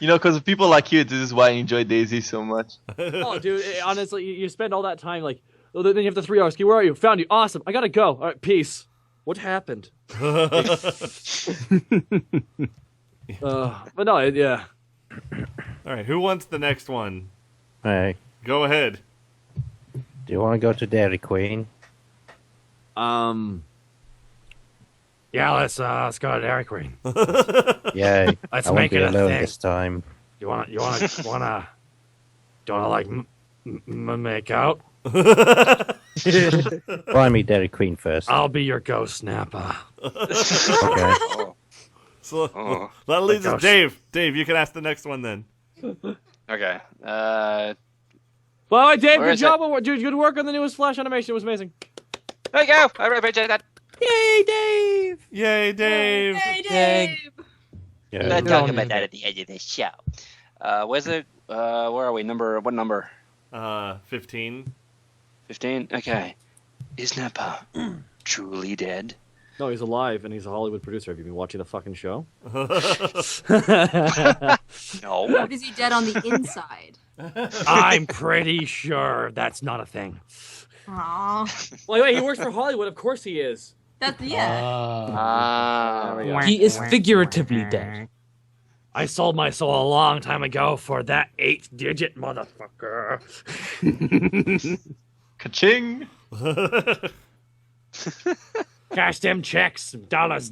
Speaker 2: Because of people like you, this is why I enjoy DayZ so much.
Speaker 1: Oh, dude, honestly, you spend all that time, like, then you have the 3 hours. Okay, where are you? Found you. Awesome. I gotta go. All right, peace. What happened? But no, yeah.
Speaker 4: All right, who wants the next one?
Speaker 9: Hey.
Speaker 4: Go ahead.
Speaker 9: Do you want to go to Dairy Queen?
Speaker 1: Yeah, let's go to Dairy Queen.
Speaker 9: Yay.
Speaker 1: Let's
Speaker 9: I
Speaker 1: make
Speaker 9: won't be
Speaker 1: it a
Speaker 9: alone
Speaker 1: thing.
Speaker 9: this time.
Speaker 1: Do you wanna like make out?
Speaker 9: Find me Dairy Queen first.
Speaker 1: I'll be your ghost snapper.
Speaker 9: Okay.
Speaker 4: So that leads us, Dave. Dave, you can ask the next one then.
Speaker 12: Okay.
Speaker 1: Well, Dave, good job. Dude, good work on the newest Flash animation. It was amazing.
Speaker 12: There you go. I really appreciate that.
Speaker 11: Yay, Dave!
Speaker 4: Yay, Dave!
Speaker 14: Yay, Dave!
Speaker 12: We'll talk about that at the end of the show. Where's it? Where are we? What number?
Speaker 4: 15.
Speaker 12: 15. Okay. Is Nappa truly dead?
Speaker 1: No, he's alive, and he's a Hollywood producer. Have you been watching the fucking show?
Speaker 12: No.
Speaker 14: What is he dead on the inside?
Speaker 1: I'm pretty sure that's not a thing.
Speaker 14: Aww.
Speaker 1: Wait, he works for Hollywood. Of course he is.
Speaker 14: That's
Speaker 1: There we go.
Speaker 10: He is figuratively dead.
Speaker 1: I sold my soul a long time ago for that 8-digit motherfucker.
Speaker 2: Ka-ching!
Speaker 1: Cash them checks, dollars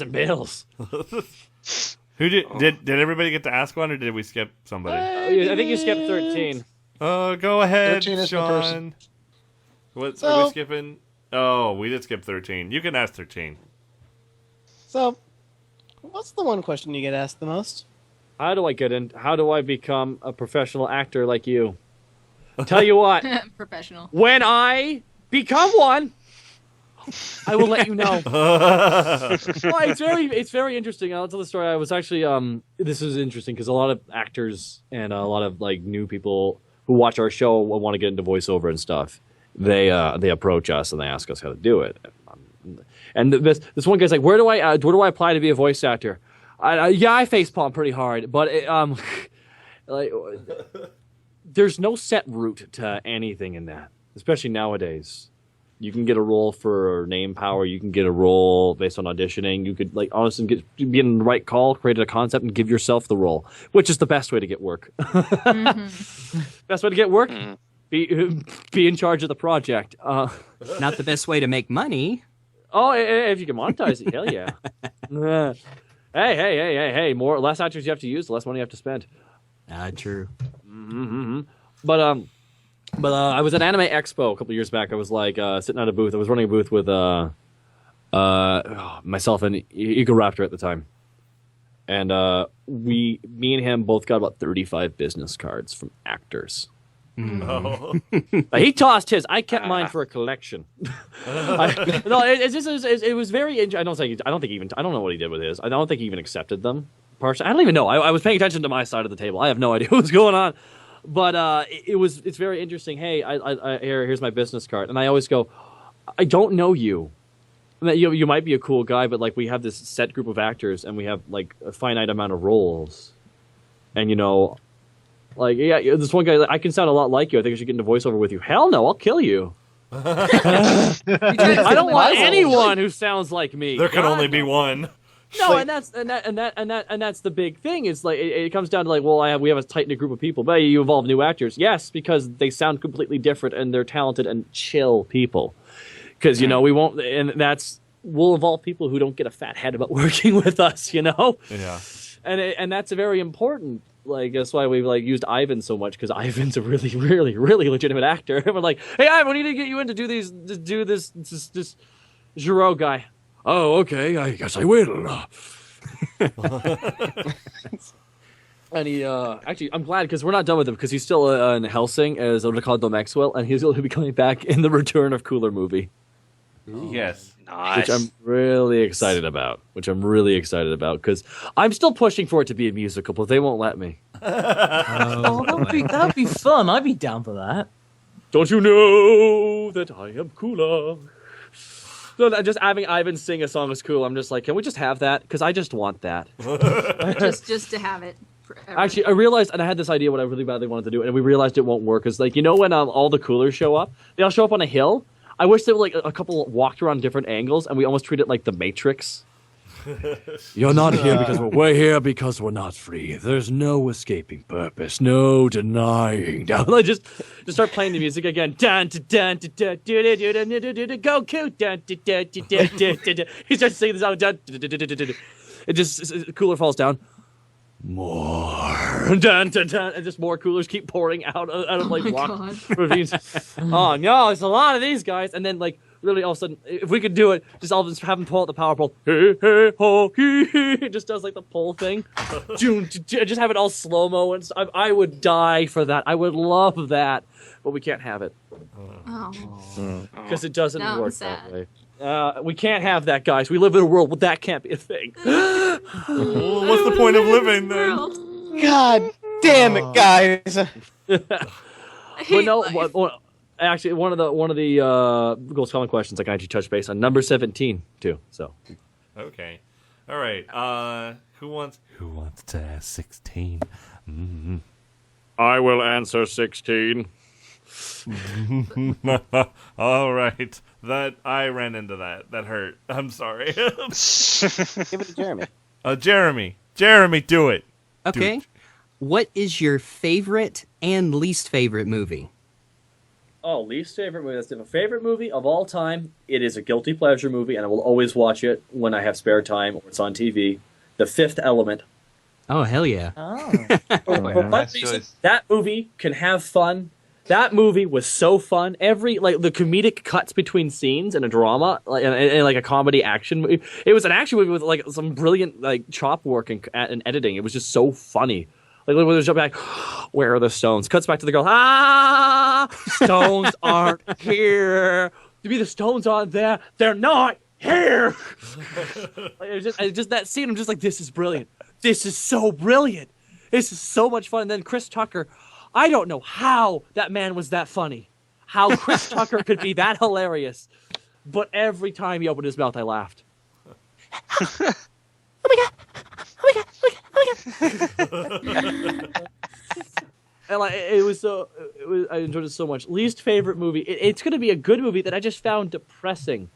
Speaker 1: and bills.
Speaker 4: Who did everybody get to ask one, or did we skip somebody?
Speaker 1: I think you skipped 13.
Speaker 4: Go ahead,
Speaker 15: 13 is the
Speaker 4: Sean.
Speaker 15: person.
Speaker 4: What
Speaker 3: So-
Speaker 4: are we skipping? Oh, we did skip 13. You can ask 13.
Speaker 3: So, what's the one question you get asked the most?
Speaker 1: How do I become a professional actor like you? Tell you what,
Speaker 14: Professional.
Speaker 1: when I become one, I will let you know. Well, it's very interesting. I'll tell the story. I was actually this is interesting because a lot of actors and a lot of like new people who watch our show want to get into voiceover and stuff. They approach us and they ask us how to do it. And this one guy's like, where do I apply to be a voice actor? I facepalm pretty hard, but like there's no set route to anything in that, especially nowadays. You can get a role for name power. You can get a role based on auditioning. You could, like, honestly, be in the right call, create a concept, and give yourself the role, which is the best way to get work. Best way to get work? Be in charge of the project.
Speaker 11: Not the best way to make money.
Speaker 1: Oh, if you can monetize it, hell yeah. Hey, less actors you have to use, the less money you have to spend.
Speaker 11: True.
Speaker 1: Mm-hmm. But I was at Anime Expo a couple years back. I was like sitting at a booth. I was running a booth with myself and Eagle Raptor at the time, and me and him both got about 35 business cards from actors.
Speaker 4: Oh.
Speaker 1: He tossed his. I kept mine for a collection. It was very. I don't know what he did with his. I don't think he even accepted them. Partially, I don't even know. I was paying attention to my side of the table. I have no idea what's going on. But it's very interesting. Hey, here's my business card, and I always go, I don't know you. You might be a cool guy, but like we have this set group of actors, and we have like a finite amount of roles, and like this one guy, I can sound a lot like you. I think I should get into voiceover with you. Hell no, I'll kill you. I don't want anyone who sounds like me.
Speaker 4: There can only be one.
Speaker 1: No, and that's the big thing. Is like it comes down to like, well, we have a tight knit group of people, but you involve new actors, yes, because they sound completely different and they're talented and chill people. Because we won't, we'll involve people who don't get a fat head about working with us,
Speaker 4: Yeah.
Speaker 1: And that's very important. Like that's why we've like used Ivan so much, because Ivan's a really, really, really legitimate actor. And we're like, hey, Ivan, we need to get you in to do this Giraud guy. Oh, okay. I guess I will. And he actually, I'm glad because we're not done with him because he's still in Helsing as Ricardo Maxwell, and he's going to be coming back in the Return of Cooler movie.
Speaker 4: Yes.
Speaker 12: Nice.
Speaker 1: Which I'm really excited about. Because I'm still pushing for it to be a musical, but they won't let me.
Speaker 10: That'd be fun. I'd be down for that.
Speaker 1: Don't you know that I am cooler? No, just having Ivan sing a song is cool. I'm just like, can we just have that? Because I just want that.
Speaker 14: just to have it forever.
Speaker 1: Actually, I realized, and I had this idea what I really badly wanted to do, and we realized it won't work. Because, like, when all the coolers show up, they all show up on a hill. I wish there were, like, a couple walked around different angles, and we almost treat it like the Matrix. You're not here because we're here because we're not free. There's no escaping purpose, no denying. Like just start playing the music again. Dun dun dun dun dun go cute. Dun dun dun dun dun. He starts singing the song. It just cooler falls down. More dun dun dun, and just more coolers keep pouring out of like rock ravines. Oh no, it's a lot of these guys, and then like. Really, all of a sudden, if we could do it, just all of us have him pull out the power pole. Hey, hey, ho, hee, hee. It just does like the pole thing. Just have it all slow mo and stuff. I would die for that. I would love that, but we can't have it because it doesn't work that way. We can't have that, guys. We live in a world where that can't be a thing.
Speaker 4: What's the point of living then?
Speaker 3: God damn it, guys.
Speaker 1: But no, actually, one of the Ghost Common questions I can actually touch base on number 17 too. So,
Speaker 4: Okay, all right. Who wants to ask 16? Mm-hmm.
Speaker 1: I will answer 16.
Speaker 4: All right, that I ran into that. That hurt. I'm sorry.
Speaker 3: Give it to Jeremy.
Speaker 4: Jeremy, do it.
Speaker 11: Okay. What is your favorite and least favorite movie?
Speaker 1: Oh, least favorite movie. That's a favorite movie of all time. It is a guilty pleasure movie, and I will always watch it when I have spare time or it's on TV. The Fifth Element.
Speaker 11: Oh, hell yeah.
Speaker 1: For one reason, that movie can have fun. That movie was so fun. Every the comedic cuts between scenes and a drama, and like a comedy action movie. It was an action movie with like some brilliant chop work and editing. It was just so funny. Like when they jump back, where are the stones? Cuts back to the girl. Stones aren't here. To be the stones aren't there. They're not here. It was just that scene. I'm just like, this is brilliant. This is so brilliant. This is so much fun. And then Chris Tucker. I don't know how that man was that funny. How Chris Tucker could be that hilarious. But every time he opened his mouth, I laughed. And I enjoyed it so much. Least favorite movie. It's going to be a good movie that I just found depressing.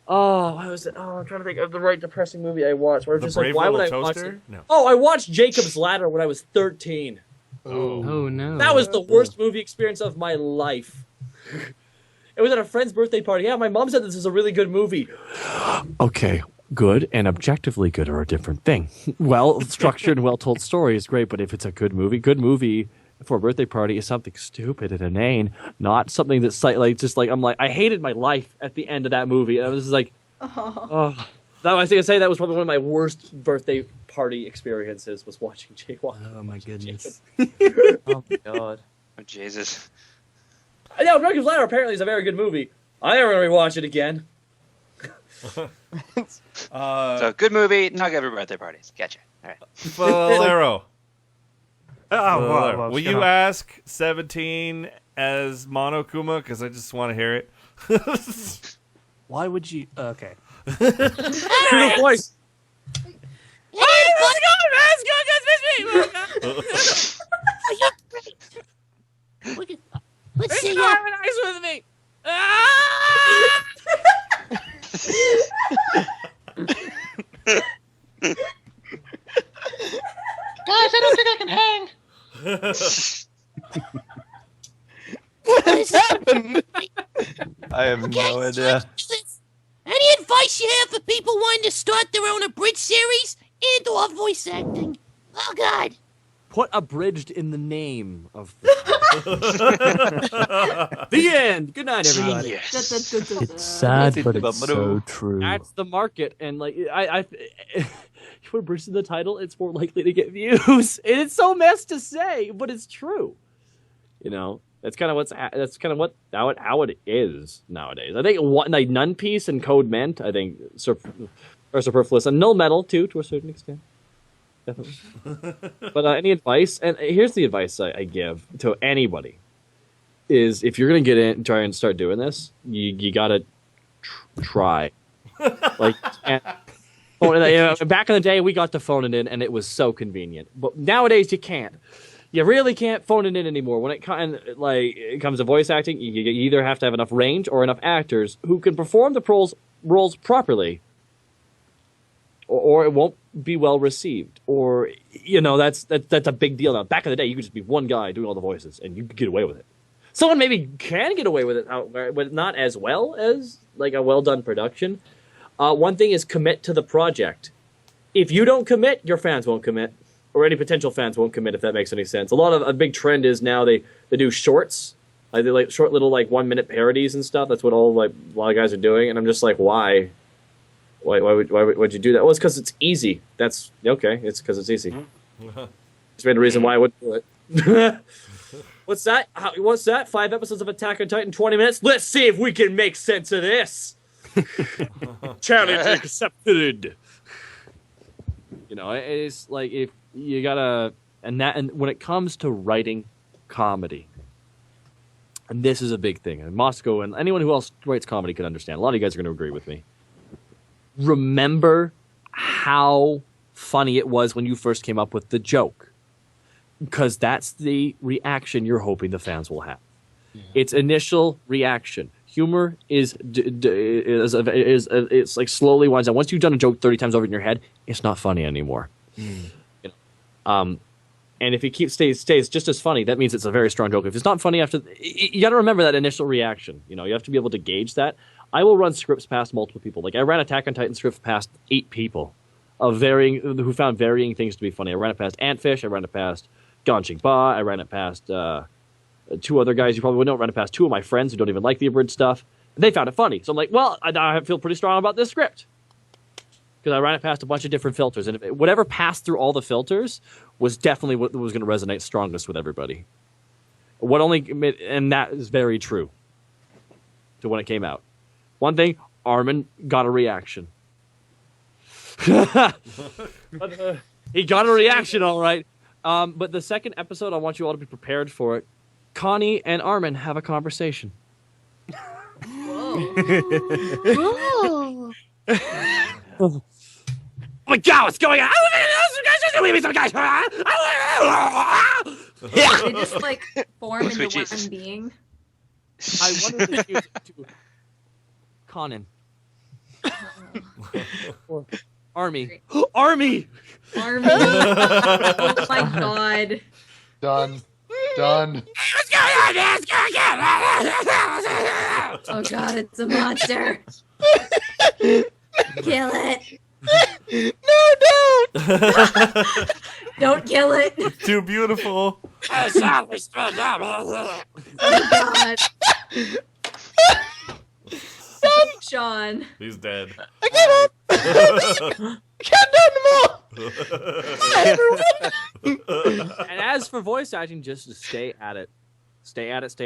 Speaker 1: Oh, what was it? Oh, I'm trying to think of the right depressing movie I watched. Where just why would I watch it?
Speaker 4: No.
Speaker 1: Oh, I watched Jacob's Ladder when I was 13.
Speaker 11: Oh no.
Speaker 1: That was the worst movie experience of my life. It was at a friend's birthday party. Yeah, my mom said this is a really good movie. Okay, good and objectively good are a different thing. Well structured and well told story is great, but if it's a good movie for a birthday party is something stupid and inane, not something that's I hated my life at the end of that movie. I was just like, oh. That I say that was probably one of my worst birthday party experiences was watching Jaywalk.
Speaker 11: Oh my goodness.
Speaker 10: Oh my god.
Speaker 12: Oh, Jesus.
Speaker 1: Yeah, Jacob's Ladder apparently is a very good movie. I never going to rewatch it again.
Speaker 12: So, good movie, not good for birthday parties. Gotcha. All right.
Speaker 4: Valero.
Speaker 13: Well,
Speaker 4: will you ask 17 as Monokuma? Because I just want to hear it.
Speaker 13: Why would you? Okay.
Speaker 1: Good voice.
Speaker 8: Let's see.
Speaker 6: Harmonize with me.
Speaker 8: Guys, I don't think I can hang.
Speaker 3: What has happened?
Speaker 2: I have no idea.
Speaker 8: Any advice you have for people wanting to start their own abridged series and/or voice acting? Oh God.
Speaker 1: Put abridged in the name of the end. Good night, everybody.
Speaker 11: It's sad, but it's so true.
Speaker 1: That's the market, and I you put abridged in the title, it's more likely to get views. And it's so messed to say, but it's true. You know, that's kind of how it is nowadays. I think Nun Piece and Code Ment, I think, are superfluous, and Null Metal too, to a certain extent. Definitely. But any advice, and here's the advice I give to anybody, is if you're going to get in, try and start doing this, you got to try. Back in the day, we got to phone it in, and it was so convenient. But nowadays, you can't. You really can't phone it in anymore. When it comes to voice acting, you either have to have enough range or enough actors who can perform the roles properly, or it won't be well received, or that's a big deal now. Back in the day, you could just be one guy doing all the voices, and you could get away with it. Someone maybe can get away with it, but not as well as a well done production. One thing is commit to the project. If you don't commit, your fans won't commit, or any potential fans won't commit. If that makes any sense. A big trend is now they do shorts, they short little 1 minute parodies and stuff. That's what a lot of guys are doing, and I'm just like, why? Why would you do that? Well, it's because it's easy. That's okay. It's because it's easy. Just made a reason why I wouldn't do it. What's that? What's that? 5 episodes of Attack on Titan, 20 minutes? Let's see if we can make sense of this. Challenge accepted. It's if you gotta. And when it comes to writing comedy, and this is a big thing, and Moscow and anyone who else writes comedy can understand. A lot of you guys are going to agree with me. Remember how funny it was when you first came up with the joke, because that's the reaction you're hoping the fans will have. Yeah. Its initial reaction. Humor is it's like slowly winds down. Once you've done a joke 30 times over in your head, it's not funny anymore. And if it stays just as funny, that means it's a very strong joke. If it's not funny after, you got to remember that initial reaction. You know, you have to be able to gauge that. I will run scripts past multiple people. Like I ran Attack on Titan scripts past 8 people who found varying things to be funny. I ran it past Antfish. I ran it past Ganjing Ba. I ran it past 2 other guys you probably wouldn't know. I ran it past 2 of my friends who don't even like the abridged stuff. And they found it funny. So I'm like, well, I feel pretty strong about this script. Because I ran it past a bunch of different filters. And whatever passed through all the filters was definitely what was going to resonate strongest with everybody. And that is very true to when it came out. One thing, Armin got a reaction. He got a reaction, all right. But the second episode, I want you all to be prepared for it. Connie and Armin have a conversation.
Speaker 8: Whoa.
Speaker 7: Oh my God, what's going on?
Speaker 14: They just like form into one being.
Speaker 1: I wanted to choose to Conan. Or Army. Army!
Speaker 14: Army! Oh my God.
Speaker 15: Done.
Speaker 8: What's going on?
Speaker 14: Oh God, it's a monster. Kill it.
Speaker 8: No, don't!
Speaker 14: Don't kill it.
Speaker 4: Too beautiful.
Speaker 14: Oh God. Sean.
Speaker 4: He's dead.
Speaker 8: I give up! I can't do it anymore!
Speaker 1: And as for voice acting, just stay at it. Stay at it.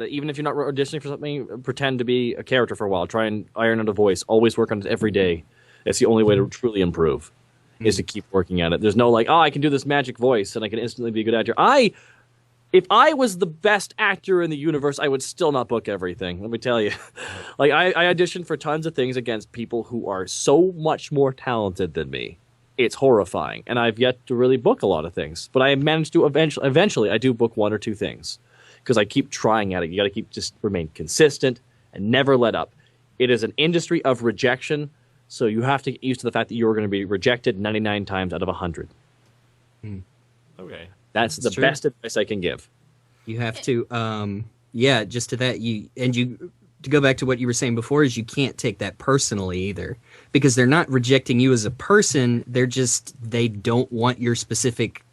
Speaker 1: Even if you're not auditioning for something, pretend to be a character for a while. Try and iron out a voice. Always work on it every day. It's the only way to truly improve, is to keep working at it. There's no like, oh, I can do this magic voice and I can instantly be a good actor. If I was the best actor in the universe, I would still not book everything. Let me tell you. Like, I auditioned for tons of things against people who are so much more talented than me. It's horrifying. And I've yet to really book a lot of things. But I managed to eventually I do book 1 or 2 things. Because I keep trying at it. You got to remain consistent and never let up. It is an industry of rejection. So you have to get used to the fact that you're going to be rejected 99 times out of 100.
Speaker 4: Okay.
Speaker 1: That's the best advice I can give.
Speaker 11: You have to, just to that, to go back to what you were saying before, is you can't take that personally either. Because they're not rejecting you as a person, they don't want your specific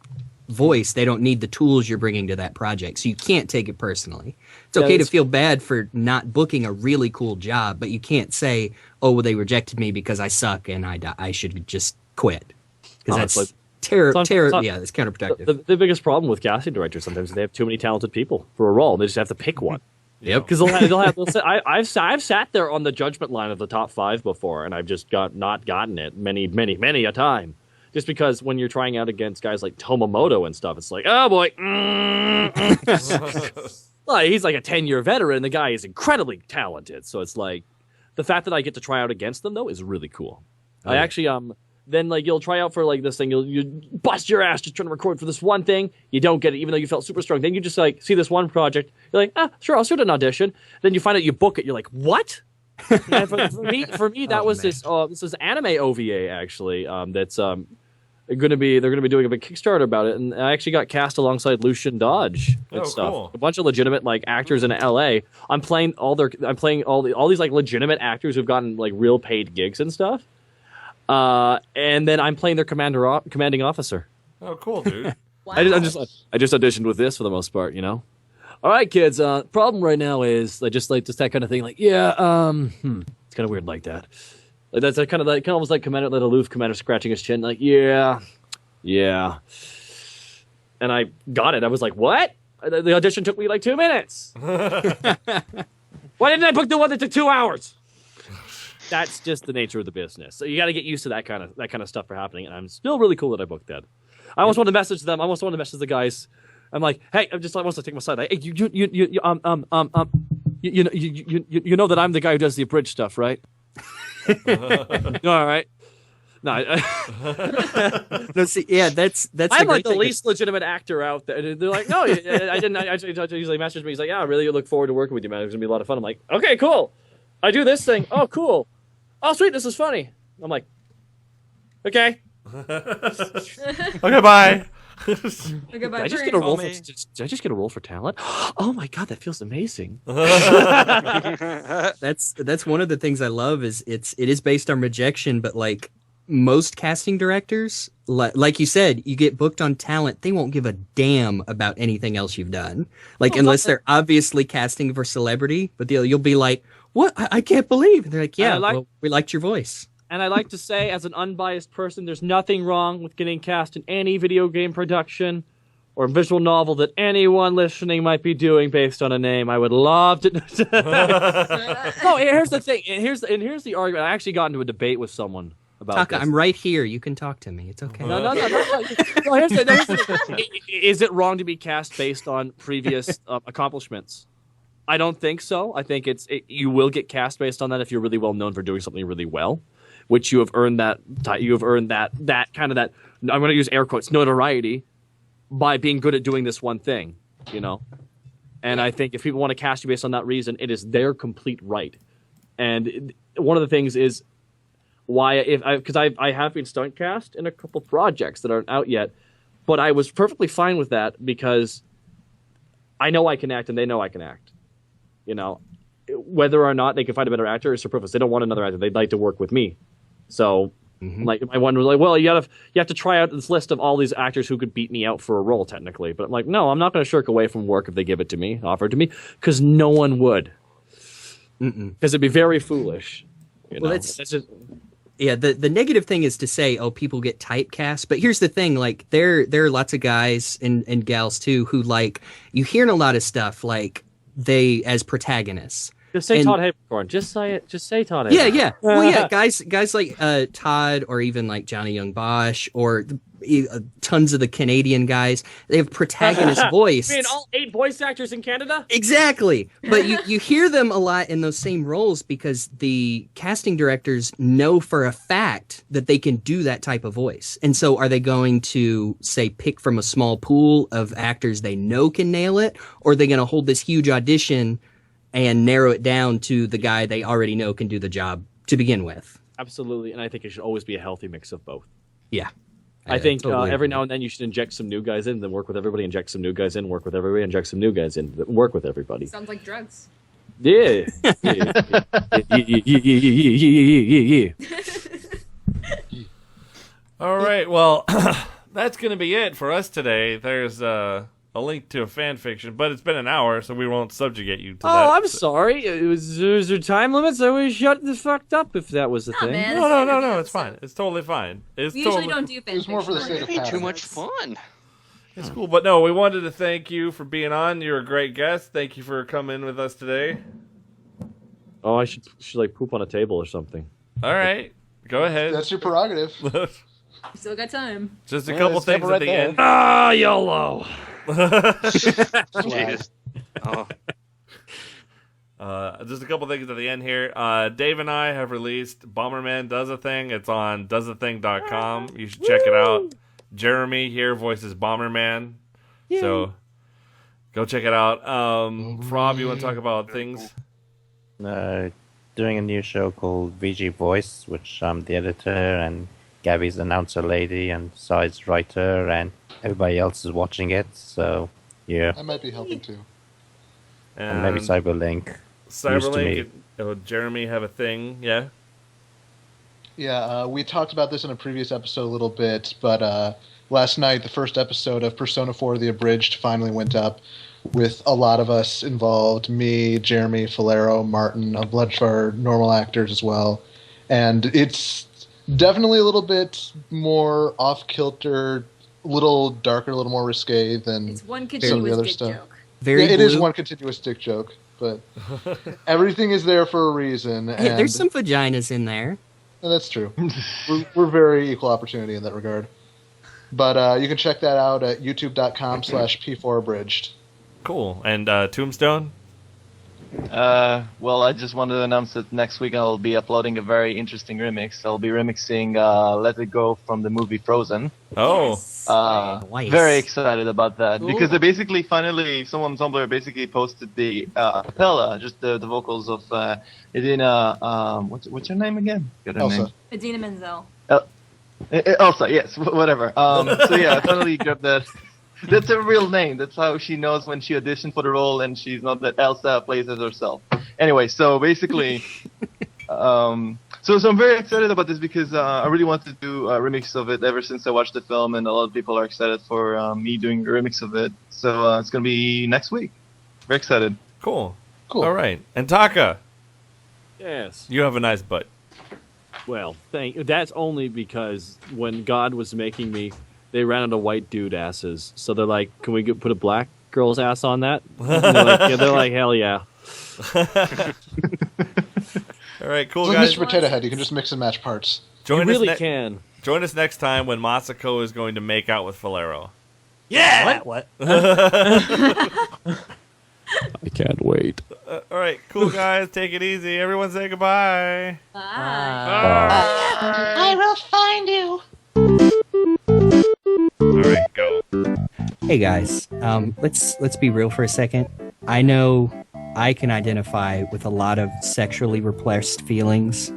Speaker 11: voice. They don't need the tools you're bringing to that project. So you can't take it personally. It's okay to feel bad for not booking a really cool job, but you can't say, oh, well, they rejected me because I suck and I should just quit. Because that's terrible. Yeah, it's counterproductive.
Speaker 1: The biggest problem with casting directors sometimes is they have too many talented people for a role. They just have to pick one.
Speaker 11: Yep.
Speaker 1: Because I've sat there on the judgment line of the top 5 before, and I've just not gotten it many a time. Just because when you're trying out against guys like Tomomoto and stuff, it's like, oh boy. Like, he's like a 10-year veteran. The guy is incredibly talented. So it's like, the fact that I get to try out against them, though, is really cool. I actually, then like you'll try out for like this thing, you bust your ass just trying to record for this one thing. You don't get it, even though you felt super strong. Then you just like see this one project. You're like, sure, I'll shoot an audition. Then you find out you book it. You're like, what? And for me, that was this is anime OVA actually. That's they're gonna be doing a big Kickstarter about it, and I actually got cast alongside Lucian Dodge and stuff. Cool. A bunch of legitimate like actors in LA. I'm playing all these like legitimate actors who've gotten like real paid gigs and stuff. And then I'm playing their commanding officer.
Speaker 4: Oh, cool, dude.
Speaker 1: Wow. I just auditioned with this for the most part, you know. All right, kids. Problem right now is just that kind of thing. Like, yeah, it's kind of weird like that. Like that's kind of almost like Commander, that aloof commander scratching his chin. Like, yeah. And I got it. I was like, what? The audition took me like 2 minutes. Why didn't I book the one that took 2 hours? That's just the nature of the business. So you got to get used to that kind of stuff for happening. And I'm still really cool that I booked that. I almost want to message them. I almost want to message the guys. I'm like, hey, I want to take my side. Hey, you know that I'm the guy who does the abridged stuff, right? All right. No,
Speaker 11: no. See, yeah, that's.
Speaker 1: I'm like the least legitimate actor out there. They're like, no, I didn't. I usually message me. He's like, yeah, I really look forward to working with you, man. It's gonna be a lot of fun. I'm like, okay, cool. I do this thing. Oh, cool. Oh, sweet. This is funny. I'm like, okay.
Speaker 4: Okay, bye.
Speaker 14: Okay, bye.
Speaker 1: Did I just get a roll? Did I just get a roll for talent? Oh my god, that feels amazing.
Speaker 11: That's one of the things I love is it is based on rejection, but like most casting directors, like you said, you get booked on talent, they won't give a damn about anything else you've done. Like unless they're obviously casting for celebrity, but you'll be like, what? I can't believe. And they're like, yeah, well, we liked your voice.
Speaker 1: And I like to say, as an unbiased person, there's nothing wrong with getting cast in any video game production or visual novel that anyone listening might be doing based on a name. I would love to. No, here's the thing. Here's the argument. I actually got into a debate with someone about
Speaker 11: Taka,
Speaker 1: this.
Speaker 11: I'm right here. You can talk to me. It's okay.
Speaker 1: No. Here's the is it wrong to be cast based on previous accomplishments? I don't think so. I think you will get cast based on that if you're really well known for doing something really well. Which you have earned that kind of I'm going to use air quotes, notoriety by being good at doing this one thing, you know? And I think if people want to cast you based on that reason, it is their complete right. And one of the things is why, because I have been stunt cast in a couple projects that aren't out yet, but I was perfectly fine with that because I know I can act and they know I can act, you know? Whether or not they can find a better actor is their preference. They don't want another actor. They'd like to work with me. So, like, my one was like, well, you have to try out this list of all these actors who could beat me out for a role, technically. But I'm like, no, I'm not going to shirk away from work if they give it to me, offer it to me, because no one would. Because it'd be very foolish. You know?
Speaker 11: That's just... Yeah, the negative thing is to say, oh, people get typecast. But here's the thing, like, there are lots of guys and gals, too, who, like, you hear in a lot of stuff, like, they as protagonists.
Speaker 1: Just say Todd Habercorn. Just say it. Just say Todd Habercorn.
Speaker 11: Yeah. Well, yeah, guys like Todd or even like Johnny Young Bosch or tons of the Canadian guys. They have protagonist voice.
Speaker 1: I mean, all 8 voice actors in Canada?
Speaker 11: Exactly. But you hear them a lot in those same roles because the casting directors know for a fact that they can do that type of voice. And so are they going to, say, pick from a small pool of actors they know can nail it? Or are they going to hold this huge audition and narrow it down to the guy they already know can do the job to begin with?
Speaker 1: Absolutely. And I think it should always be a healthy mix of both.
Speaker 11: Yeah.
Speaker 1: I think totally every now and then you should inject some new guys in, then work with everybody, inject some new guys in, work with everybody, inject some new guys in, work with everybody.
Speaker 14: Sounds like drugs.
Speaker 1: Yeah.
Speaker 4: All right. Well, that's going to be it for us today. There's a link to a fan fiction, but it's been an hour, so we won't subjugate you to that.
Speaker 1: Oh, I'm sorry. Was there time limits? I was shut the fucked up if that was the thing.
Speaker 14: Man,
Speaker 4: No, it's fine. It's totally fine.
Speaker 14: We usually don't do fan
Speaker 15: It was more for the sake of
Speaker 12: Be too
Speaker 15: pattern.
Speaker 12: much fun.
Speaker 4: It's cool, but no, we wanted to thank you for being on. You're a great guest. Thank you for coming with us today.
Speaker 1: Oh, I should like poop on a table or something.
Speaker 4: All right, go ahead.
Speaker 15: That's your prerogative.
Speaker 14: Still got time.
Speaker 4: Just a couple things at the end.
Speaker 1: Ah, YOLO.
Speaker 12: Jeez. Oh.
Speaker 4: Just a couple things at the end here. Dave and I have released Bomberman Does a Thing. It's on doesathing.com. You should check it out. Jeremy here voices Bomberman.
Speaker 1: Yay.
Speaker 4: So go check it out. Rob, you want to talk about things?
Speaker 9: Doing a new show called VG Voice, which I'm the editor, and Gabby's the announcer lady, and Side's writer, and everybody else is watching it. So, yeah.
Speaker 15: I might be helping too.
Speaker 9: And maybe Cyberlink.
Speaker 4: Cyberlink, Jeremy have a thing, yeah?
Speaker 15: Yeah, we talked about this in a previous episode a little bit, but last night the first episode of Persona 4 The Abridged finally went up with a lot of us involved, me, Jeremy, Falero, Martin, a bunch of our normal actors as well. And it's definitely a little bit more off-kilter, a little darker, a little more risque than
Speaker 14: It's one
Speaker 15: some of the
Speaker 14: continuous
Speaker 15: other
Speaker 14: dick
Speaker 15: stuff.
Speaker 14: joke.
Speaker 11: Very
Speaker 15: it is
Speaker 11: blue.
Speaker 15: one continuous dick joke, but everything is there for a reason.
Speaker 11: Yeah,
Speaker 15: And
Speaker 11: there's some vaginas in there.
Speaker 15: that's true. We're very equal opportunity in that regard. But you can check that out at youtube.com/p4abridged.
Speaker 4: Cool. And Tombstone?
Speaker 2: Well, I just wanted to announce that next week I'll be uploading a very interesting remix. I'll be remixing Let It Go from the movie Frozen.
Speaker 4: Oh.
Speaker 11: Nice.
Speaker 2: Very excited about that
Speaker 10: Cool.
Speaker 2: because they basically finally, someone on Tumblr basically posted the cappella, just the vocals of Idina, what's her name again? Got her
Speaker 15: Elsa.
Speaker 2: name.
Speaker 14: Adina Menzel.
Speaker 2: Elsa, yes, whatever. So yeah, I finally grabbed that. That's her real name. That's how she knows when she auditioned for the role, and she's not that Elsa plays as herself. Anyway, so basically, so I'm very excited about this because I really wanted to do a remix of it ever since I watched the film, and a lot of people are excited for me doing a remix of it. So it's gonna be next week. Very excited.
Speaker 4: Cool.
Speaker 15: Cool.
Speaker 4: All right. And Taka,
Speaker 1: Yes.
Speaker 4: you have a nice butt.
Speaker 1: Well, that's only because when God was making me, they ran out of white dude asses. So they're like, can we put a black girl's ass on that? And they're like, hell yeah.
Speaker 4: All right, cool,
Speaker 15: It's like
Speaker 4: guys.
Speaker 15: Mr. Potato Head. You can just mix and match parts.
Speaker 1: You really can.
Speaker 4: Join us next time when Masako is going to make out with Falero.
Speaker 13: Yeah. What?
Speaker 1: I can't wait.
Speaker 4: All right, cool, guys. Take it easy. Everyone say goodbye.
Speaker 8: I will find you.
Speaker 4: All right, go.
Speaker 11: Hey guys, let's be real for a second. I know I can identify with a lot of sexually repressed feelings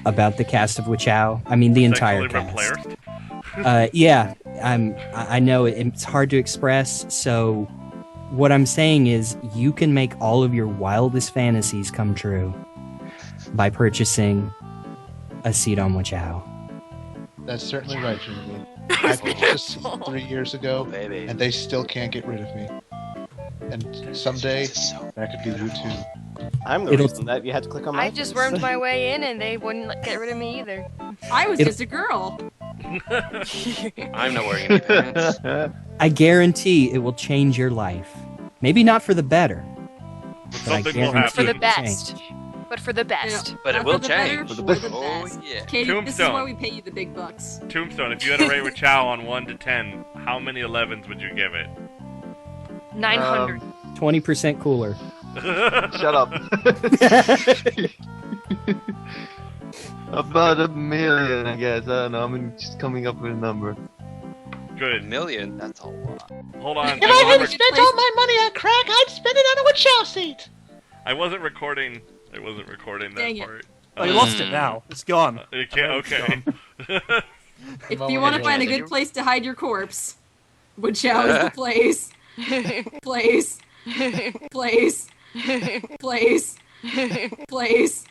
Speaker 11: about the cast of whachow. I mean, the entire cast. Yeah, I know it's hard to express. So, what I'm saying is, you can make all of your wildest fantasies come true by purchasing a seat on whachow.
Speaker 15: That's certainly right, Jimmy. I purchased 3 years ago,
Speaker 12: Baby.
Speaker 15: and they still can't get rid of me. And someday, that could be you too.
Speaker 3: I'm the reason that you had to click on my
Speaker 5: I just wormed my way in and they wouldn't get rid of me either.
Speaker 14: I was just a girl.
Speaker 12: I'm not wearing any pants.
Speaker 11: I guarantee it will change your life. Maybe not for the better, but I
Speaker 4: Something will
Speaker 11: guarantee
Speaker 5: For the
Speaker 11: it will
Speaker 5: best.
Speaker 11: change.
Speaker 5: But for the best.
Speaker 12: But it
Speaker 14: Not
Speaker 12: will
Speaker 14: for the better,
Speaker 12: change.
Speaker 14: for the
Speaker 12: Oh,
Speaker 14: best.
Speaker 12: yeah.
Speaker 14: Katie, this is
Speaker 4: Tombstone.
Speaker 14: why we pay you the big bucks.
Speaker 4: Tombstone, if you had to rate Chow on 1 to 10, how many 11s would you give it?
Speaker 5: 900.
Speaker 11: 20% cooler.
Speaker 2: Shut up. About 1 million, I guess. I don't know. I'm just coming up with a number.
Speaker 4: Good.
Speaker 12: $1 million? That's a lot.
Speaker 4: Hold on.
Speaker 8: If I hadn't spent all my money on crack, I'd spend it on a whachow seat.
Speaker 4: I wasn't recording that
Speaker 14: Dang it.
Speaker 4: part.
Speaker 13: Oh, you lost it now. It's gone.
Speaker 4: You can't, okay.
Speaker 14: If you want to find a good place to hide your corpse, whachow is the place. Place. Place. Place. Place.